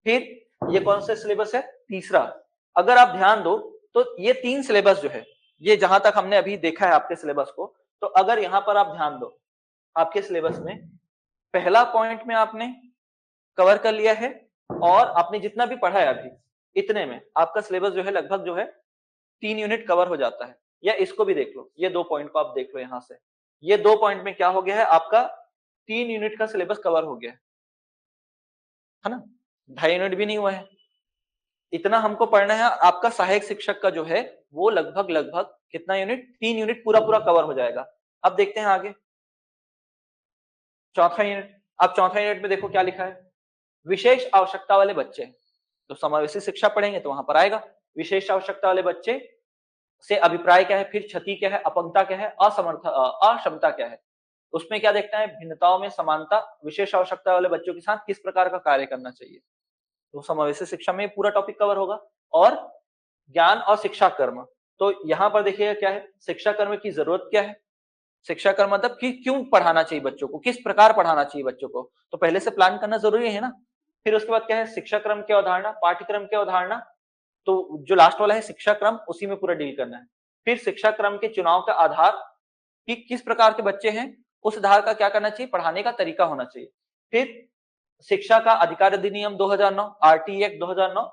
फिर ये कौन सा सिलेबस है, तीसरा। अगर आप ध्यान दो तो ये 3 सिलेबस जो है, ये जहां तक हमने अभी देखा है आपके सिलेबस को, तो अगर यहां पर आप ध्यान दो आपके सिलेबस में पहला पॉइंट में आपने कवर कर लिया है, और आपने जितना भी पढ़ा है अभी इतने में आपका सिलेबस जो है लगभग जो है 3 यूनिट कवर हो जाता है। या इसको भी देख लो, ये 2 पॉइंट को आप देख लो यहां से, ये 2 पॉइंट में क्या हो गया है, आपका 3 यूनिट का सिलेबस कवर हो गया है ना, 2.5 यूनिट भी नहीं हुआ है। इतना हमको पढ़ना है, आपका सहायक शिक्षक का जो है वो लगभग लगभग कितना यूनिट, 3 यूनिट पूरा पूरा कवर हो जाएगा। अब देखते हैं आगे चौथा यूनिट। अब चौथा यूनिट में देखो क्या लिखा है, विशेष आवश्यकता वाले बच्चे। तो समावेशी शिक्षा पढ़ेंगे तो वहां पर आएगा विशेष आवश्यकता वाले बच्चे से अभिप्राय क्या है, फिर क्षति क्या है, अपंगता क्या है, अक्षमता क्या है। उसमें क्या देखते हैं, भिन्नताओं में समानता, विशेष आवश्यकता वाले बच्चों के साथ किस प्रकार का कार्य करना चाहिए। तो समावेशी शिक्षा में पूरा टॉपिक कवर होगा। और ज्ञान और शिक्षा कर्म, तो यहां पर देखिएगा क्या है, शिक्षा कर्म की जरूरत क्या है, शिक्षा कर्म मतलब कि क्यों पढ़ाना चाहिए बच्चों को, किस प्रकार पढ़ाना चाहिए बच्चों को, तो पहले से प्लान करना जरूरी है ना। फिर उसके बाद क्या है, शिक्षा क्रम की अवधारणा, पाठ्यक्रम की अवधारणा, तो जो लास्ट वाला है शिक्षा क्रम, उसी में पूरा डील करना है। फिर शिक्षा क्रम के चुनाव का आधार, कि किस प्रकार के बच्चे हैं, उस आधार का क्या करना चाहिए, पढ़ाने का तरीका होना चाहिए। फिर शिक्षा का अधिकार अधिनियम 2009, आरटी एक्ट 2009,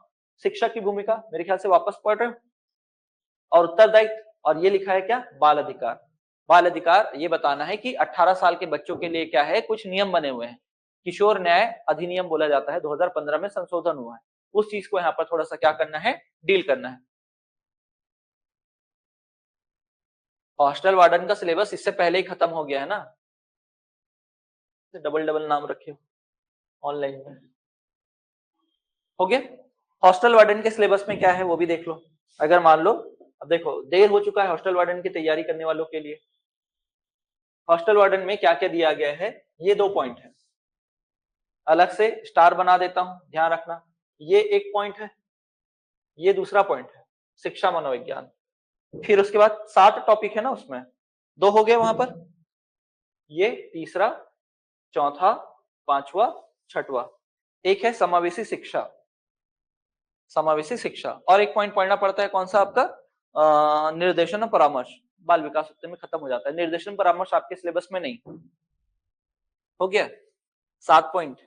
शिक्षक की भूमिका, मेरे ख्याल से वापस पढ़ रहे हो, और उत्तरदायित्व, और ये लिखा है क्या, बाल अधिकार। बाल अधिकार ये बताना है कि 18 साल के बच्चों के लिए क्या है, कुछ नियम बने हुए हैं, किशोर न्याय अधिनियम बोला जाता है, 2015 में संशोधन हुआ है, उस चीज को यहाँ पर थोड़ा सा क्या करना है, डील करना है। हॉस्टल वार्डन का सिलेबस इससे पहले ही खत्म हो गया है ना, डबल डबल नाम रखे ऑनलाइन में हो गया। हॉस्टल वार्डन के सिलेबस में क्या है वो भी देख लो। अगर मान लो अब देखो देर हो चुका है हॉस्टल वार्डन की तैयारी करने वालों के लिए। हॉस्टल वार्डन में क्या क्या दिया गया है, ये 2 पॉइंट है, अलग से स्टार बना देता हूं, ध्यान रखना। ये एक पॉइंट है, ये दूसरा पॉइंट है, शिक्षा मनोविज्ञान। फिर उसके बाद 7 टॉपिक है ना, उसमें 2 हो गए वहां पर, ये तीसरा, चौथा, पांचवा, छठवा। एक है समावेशी शिक्षा, समावेशी शिक्षा। और एक पॉइंट पढ़ना पड़ता है, कौन सा आपका निर्देशन और परामर्श, बाल विकास उत्तर में खत्म हो जाता है। निर्देशन परामर्श आपके सिलेबस में नहीं। हो गया 7 पॉइंट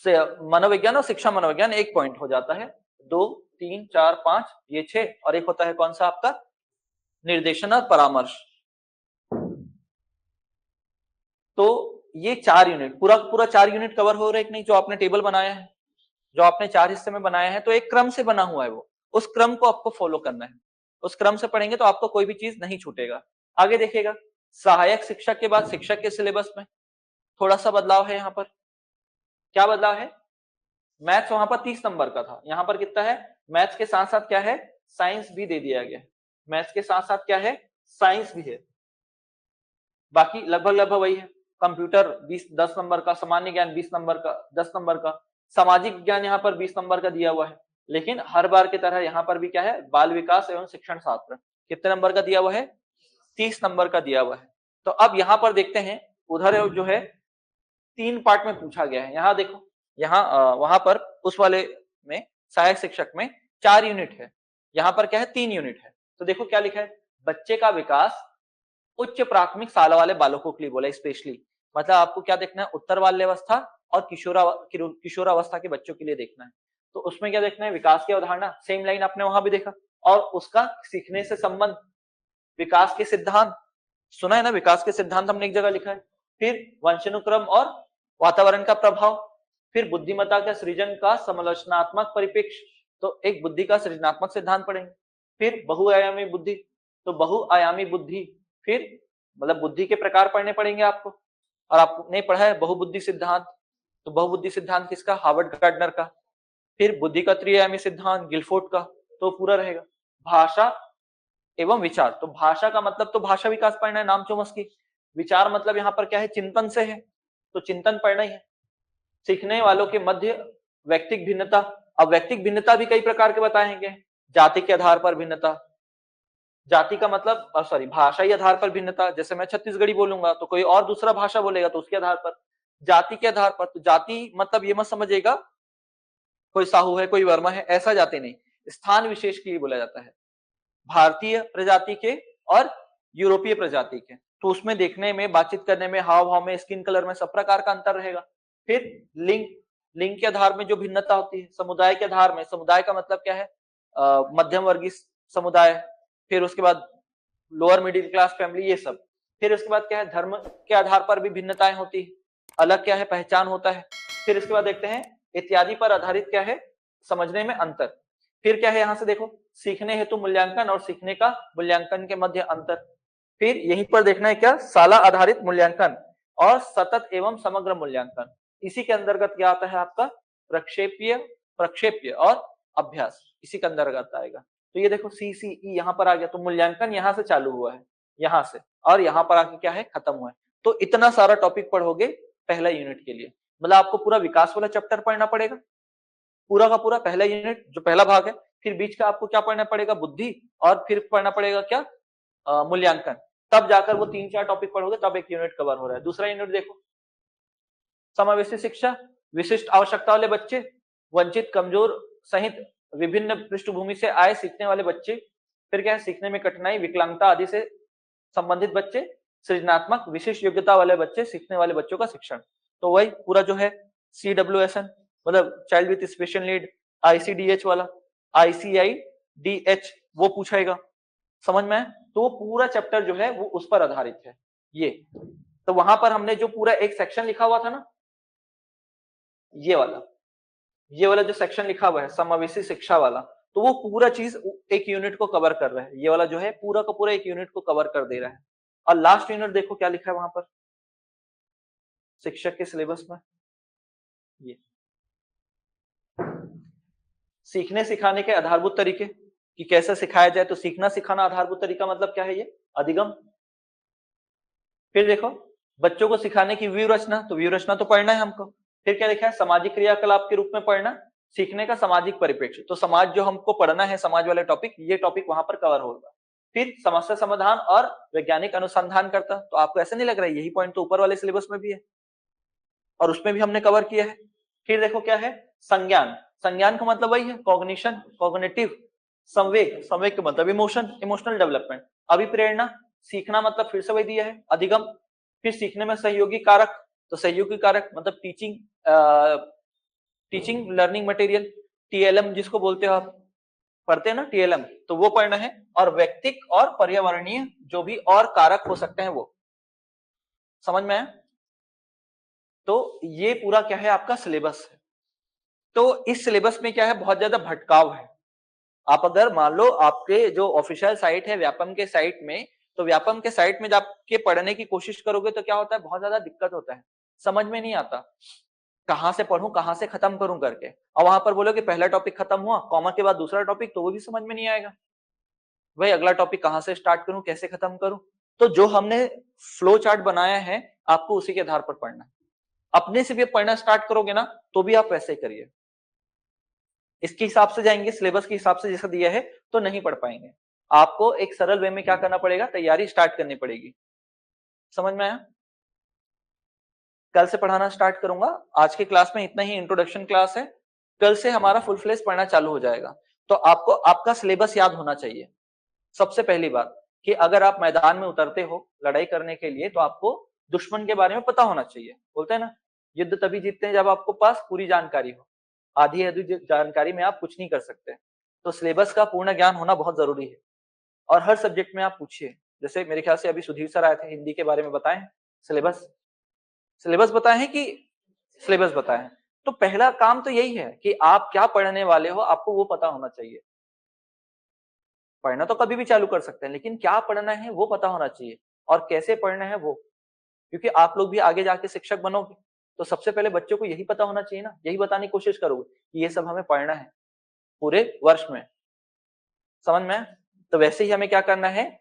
से मनोविज्ञान और शिक्षा मनोविज्ञान 1 पॉइंट हो जाता है। 2 3 4 5 ये 6, और एक होता है कौन सा आपका निर्देशन और परामर्श। तो ये 4 यूनिट पूरा पूरा 4 यूनिट कवर हो रहे कि नहीं, जो आपने टेबल बनाया है, जो आपने 4 हिस्से में बनाया है, तो एक क्रम से बना हुआ है वो, उस क्रम को आपको फॉलो करना है। उस क्रम से पढ़ेंगे तो आपको कोई भी चीज नहीं छूटेगा। आगे देखिएगा, सहायक शिक्षक के बाद शिक्षक के सिलेबस में थोड़ा सा बदलाव है। यहाँ पर क्या बदलाव है, मैथ्स वहां पर 30 नंबर का था, यहाँ पर कितना है, मैथ्स के साथ साथ क्या है, साइंस भी दे दिया गया है। मैथ्स के साथ साथ क्या है, साइंस भी है। बाकी लगभग लगभग वही है। कंप्यूटर 10 नंबर का, सामान्य ज्ञान 20 नंबर का, 10 नंबर का, सामाजिक विज्ञान यहाँ पर 20 नंबर का दिया हुआ है। लेकिन हर बार की तरह यहाँ पर भी क्या है, बाल विकास एवं शिक्षण शास्त्र कितने नंबर का दिया हुआ है, 30 नंबर का दिया हुआ है। तो अब यहाँ पर देखते हैं, उधर जो है 3 पार्ट में पूछा गया है। यहाँ देखो, यहाँ वहां पर उस वाले में सहायक शिक्षक में 4 यूनिट है, यहाँ पर क्या है 3 यूनिट है। तो देखो क्या लिखा है, बच्चे का विकास उच्च प्राथमिक शाला वाले बालकों के लिए बोला स्पेशली। मतलब आपको क्या देखना है, उत्तर बाल्यावस्था और किशोरावस्था के बच्चों के लिए देखना है। तो उसमें क्या देखना है, विकास की अवधारणा, सेम लाइन आपने वहां भी देखा, और उसका सीखने से संबंध, विकास के सिद्धांत, सुना है ना, विकास के सिद्धांत हमने एक जगह लिखा है। फिर वंशानुक्रम और वातावरण का प्रभाव, फिर बुद्धिमत्ता का सृजन का समालोचनात्मक परिप्रेक्ष्य, तो एक बुद्धि का सृजनात्मक सिद्धांत पढ़ेंगे। फिर बहुआयामी बुद्धि, तो बहुआयामी बुद्धि, फिर मतलब बुद्धि के प्रकार पढ़ने पड़ेंगे आपको। और आपने पढ़ा है बहुबुद्धि सिद्धांत, तो बहुबुद्धि सिद्धांत किसका, हार्वर्ड गार्डनर का। फिर बुद्धि का त्रिआयामी सिद्धांत गिलफोर्ड का, तो पूरा रहेगा। भाषा एवं विचार, तो भाषा का मतलब तो भाषा विकास पढ़ना है, नाम चोम्स्की। विचार मतलब यहाँ पर क्या है, चिंतन से है, तो चिंतन पढ़ना ही है। सीखने वालों के मध्य व्यक्तिक भिन्नता, अब व्यक्तिक भिन्नता भी कई प्रकार के बताएंगे। जाति के आधार पर भिन्नता, जाति का मतलब सॉरी भाषाई आधार पर भिन्नता, जैसे मैं छत्तीसगढ़ी बोलूंगा तो कोई और दूसरा भाषा बोलेगा तो उसके आधार पर। जाति के आधार पर, तो जाति मतलब ये मत समझिएगा कोई साहू है कोई वर्मा है, ऐसा जाति नहीं, स्थान विशेष के लिए बोला जाता है। भारतीय प्रजाति के और यूरोपीय प्रजाति के, तो उसमें देखने में, बातचीत करने में, हाव भाव में, स्किन कलर में सब प्रकार का अंतर रहेगा। फिर लिंग, लिंग के आधार में जो भिन्नता होती है। समुदाय के आधार में, समुदाय का मतलब क्या है, मध्यम वर्गीय समुदाय। फिर उसके बाद लोअर मिडिल क्लास फैमिली, ये सब। फिर उसके बाद क्या है, धर्म के आधार पर भी भिन्नताएं होती है, अलग क्या है, पहचान होता है। फिर इसके बाद देखते हैं इत्यादि पर आधारित क्या है, समझने में अंतर। फिर क्या है, यहां से देखो, सीखने हेतु मूल्यांकन और सीखने का मूल्यांकन के मध्य अंतर। फिर यहीं पर देखना है क्या, शाला आधारित मूल्यांकन और सतत एवं समग्र मूल्यांकन। इसी के अंतर्गत क्या आता है आपका, प्रक्षेप्य, प्रक्षेप्य और अभ्यास, इसी के अंतर्गत आएगा। तो ये देखो CCE यहाँ पर आ गया, तो मूल्यांकन यहाँ से चालू हुआ है, यहाँ से, और यहाँ पर आके क्या है, खत्म हुआ है। तो इतना सारा टॉपिक पढ़ोगे पहला यूनिट के लिए, मतलब आपको पूरा विकास वाला चैप्टर पढ़ना पड़ेगा, पूरा का पूरा पहला यूनिट जो पहला भाग है। फिर बीच का आपको क्या पढ़ना पड़ेगा, बुद्धि, और फिर पढ़ना पड़ेगा क्या, मूल्यांकन। तब जाकर वो 3-4 टॉपिक पढ़ोगे, तब एक यूनिट कवर हो रहा है। दूसरा यूनिट देखो, समावेशी शिक्षा, विशिष्ट आवश्यकता वाले बच्चे, वंचित, कमजोर सहित विभिन्न पृष्ठभूमि से आए सीखने वाले बच्चे। फिर क्या है, सीखने में कठिनाई, विकलांगता आदि से संबंधित बच्चे, सृजनात्मक विशिष्ट योग्यता वाले बच्चे, सीखने वाले बच्चों का शिक्षण। तो वही पूरा जो है CWSN मतलब child with special need, ICDH वाला, ICIDH वो पूछेगा, समझ में है। तो वो पूरा चैप्टर जो है वो उस पर आधारित है ये। तो वहां पर हमने जो पूरा एक सेक्शन लिखा हुआ था ना, ये वाला जो सेक्शन लिखा हुआ है समावेशी शिक्षा वाला, तो वो पूरा चीज एक यूनिट को कवर कर रहा है, ये वाला जो है पूरा का पूरा एक यूनिट को कवर कर दे रहा है। और लास्ट यूनिट देखो क्या लिखा है वहां पर शिक्षक के सिलेबस में, ये सीखने सिखाने के आधारभूत तरीके कि कैसे सिखाया जाए। तो सीखना सिखाना आधारभूत तरीका मतलब क्या है, ये अधिगम। फिर देखो बच्चों को सिखाने की व्यू रचना, तो व्यू रचना तो पढ़ना है हमको। फिर क्या लिखा है, सामाजिक क्रियाकलाप के रूप में पढ़ना, सीखने का सामाजिक परिप्रेक्ष्य, तो समाज जो हमको पढ़ना है, समाज वाले टॉपिक, ये टॉपिक वहां पर कवर होगा। फिर समस्या समाधान और वैज्ञानिक अनुसंधान करता, तो आपको ऐसा नहीं लग रहा है यही पॉइंट तो ऊपर वाले सिलेबस में भी है और उसमें भी हमने कवर किया है। फिर देखो क्या है, संज्ञान, संज्ञान का मतलब वही है कॉग्निशन, कॉग्निटिव, संवेग, संवेग का मतलब इमोशन, इमोशनल डेवलपमेंट, अभिप्रेरणा, सीखना मतलब फिर से वही दिया है अधिगम। फिर सीखने में सहयोगी कारक, तो सहयोगी कारक मतलब teaching, teaching learning material, TLM जिसको बोलते हो आप, पढ़ते हैं ना टीएलएम, तो वो पढ़ना है। और व्यक्तिक और पर्यावरणीय जो भी और कारक हो सकते हैं वो, समझ में आया। तो ये पूरा क्या है आपका सिलेबस है। तो इस सिलेबस में क्या है, बहुत ज्यादा भटकाव है। आप अगर मान लो आपके जो ऑफिशियल साइट है व्यापम के साइट में, तो व्यापम के साइट में जाके पढ़ने की कोशिश करोगे तो क्या होता है, बहुत ज्यादा दिक्कत होता है, समझ में नहीं आता कहां से पढ़ूं कहां से खत्म करूं करके। और वहां पर बोलो कि पहला टॉपिक खत्म हुआ, कॉमा के बाद दूसरा टॉपिक, तो वो भी समझ में नहीं आएगा, भाई अगला टॉपिक कहां से स्टार्ट करूं कैसे खत्म करूं। तो जो हमने फ्लो चार्ट बनाया है आपको उसी के आधार पर पढ़ना है। अपने से भी पढ़ना स्टार्ट करोगे ना तो भी आप वैसे करिए, इसके हिसाब से जाएंगे, सिलेबस के हिसाब से जैसा दिया है तो नहीं पढ़ पाएंगे। आपको एक सरल वे में क्या करना पड़ेगा, तैयारी स्टार्ट करनी पड़ेगी। समझ में आया। कल से पढ़ाना स्टार्ट करूंगा, आज की क्लास में इतना ही इंट्रोडक्शन क्लास है, कल से हमारा फुल फ्लेज पढ़ना चालू हो जाएगा। तो आपको आपका सिलेबस याद होना चाहिए सबसे पहली बात, कि अगर आप मैदान में उतरते हो लड़ाई करने के लिए तो आपको दुश्मन के बारे में पता होना चाहिए। बोलते हैं ना, युद्ध तभी जीतते हैं जब आपको पास पूरी जानकारी हो, आधी अधूरी जानकारी में आप कुछ नहीं कर सकते। तो सिलेबस का पूर्ण ज्ञान होना बहुत जरूरी है। और हर सब्जेक्ट में आप पूछिए, जैसे मेरे ख्याल से अभी सुधीर सर आए थे, हिंदी के बारे में बताएं, सिलेबस सिलेबस बताए हैं कि सिलेबस बताए हैं। तो पहला काम तो यही है कि आप क्या पढ़ने वाले हो आपको वो पता होना चाहिए। पढ़ना तो कभी भी चालू कर सकते हैं, लेकिन क्या पढ़ना है वो पता होना चाहिए और कैसे पढ़ना है वो, क्योंकि आप लोग भी आगे जाके शिक्षक बनोगे तो सबसे पहले बच्चों को यही पता होना चाहिए ना, यही बताने की कोशिश करोगे कि ये सब हमें पढ़ना है पूरे वर्ष में। समझ में। तो वैसे ही हमें क्या करना है,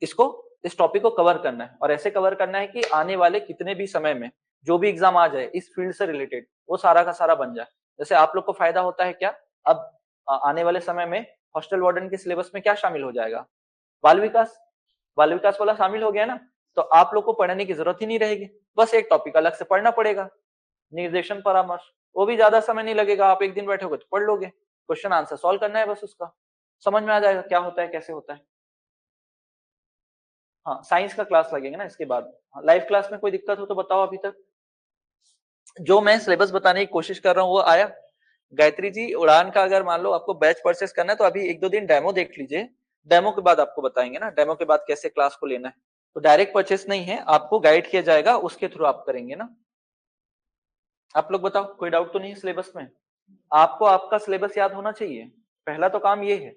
इसको इस टॉपिक को कवर करना है और ऐसे कवर करना है कि आने वाले कितने भी समय में जो भी एग्जाम आ जाए इस फील्ड से रिलेटेड वो सारा का सारा बन जाए। जैसे आप लोग को फायदा होता है क्या, अब आने वाले समय में हॉस्टल वार्डन के सिलेबस में क्या शामिल हो जाएगा, बाल विकास, बाल विकास वाला शामिल हो गया ना, तो आप लोग को पढ़ने की जरूरत ही नहीं रहेगी, बस एक टॉपिक अलग से पढ़ना पड़ेगा। निर्देशन परामर्श, वो भी ज्यादा समय नहीं लगेगा, आप एक दिन बैठोगे तो पढ़ लोगे, क्वेश्चन आंसर सॉल्व करना है बस, उसका समझ में आ जाएगा क्या होता है कैसे होता है। हाँ साइंस का क्लास लगेगा ना इसके बाद। लाइव क्लास में कोई दिक्कत हो तो बताओ। अभी तक जो मैं सिलेबस बताने की कोशिश कर रहा हूँ वो आया। गायत्री जी उड़ान का अगर मान लो आपको बैच परचेस करना है तो अभी एक दो दिन डेमो देख लीजिए, डेमो के बाद आपको बताएंगे ना, डेमो के बाद कैसे क्लास को लेना है। तो डायरेक्ट परचेस नहीं है, आपको गाइड किया जाएगा, उसके थ्रू आप करेंगे ना। आप लोग बताओ कोई डाउट तो नहीं है सिलेबस में। आपको आपका सिलेबस याद होना चाहिए, पहला तो काम ये है।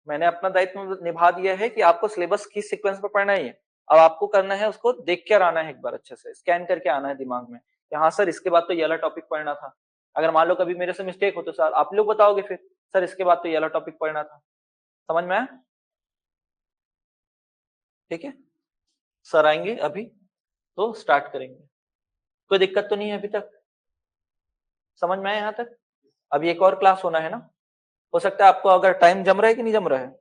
मैंने अपना दायित्व निभा दिया है कि आपको सिलेबस किस सीक्वेंस में पढ़ना है, अब आपको करना है उसको देख कर आना है, एक बार अच्छे से स्कैन करके आना है दिमाग में कि हाँ सर इसके बाद तो ये वाला टॉपिक पढ़ना था। अगर मान लो कभी मेरे से मिस्टेक हो तो सर आप लोग बताओगे फिर, सर इसके बाद तो ये वाला टॉपिक पढ़ना था। समझ में आया। ठीक है, सर आएंगे अभी तो स्टार्ट करेंगे, कोई दिक्कत तो नहीं है अभी तक, समझ में आया यहाँ तक। अभी एक और क्लास होना है ना, हो सकता है आपको अगर टाइम जम रहा है कि नहीं जम रहा है,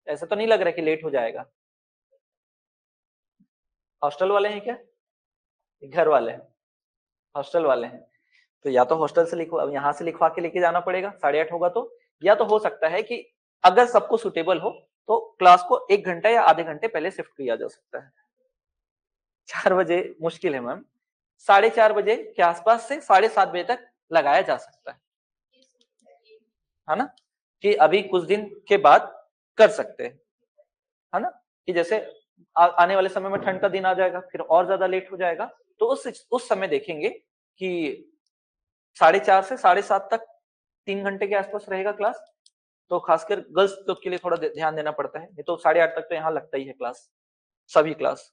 ऐसा तो नहीं लग रहा है कि लेट हो जाएगा। हॉस्टल वाले हैं क्या, घर वाले हैं, हॉस्टल वाले हैं। तो या तो हॉस्टल से लिखवा, यहाँ से लिखवा के लेके जाना पड़ेगा 8:30 होगा तो, या तो हो सकता है कि अगर सबको सुटेबल हो तो क्लास को 1 घंटा या आधे घंटे पहले शिफ्ट किया जा सकता है। 4 बजे मुश्किल है मैम, 4:30 बजे के आसपास से 7:30 बजे तक लगाया जा सकता है ना, कि अभी कुछ दिन के बाद कर सकते हैं, है ना। कि जैसे आने वाले समय में ठंड का दिन आ जाएगा फिर और ज्यादा लेट हो जाएगा, तो उस समय देखेंगे कि 4:30 से 7:30 तक 3 घंटे के आसपास रहेगा क्लास। तो खासकर गर्ल्स लोग के लिए थोड़ा ध्यान देना पड़ता है, नहीं तो 8:30 तक तो यहाँ लगता ही है क्लास, सभी क्लास।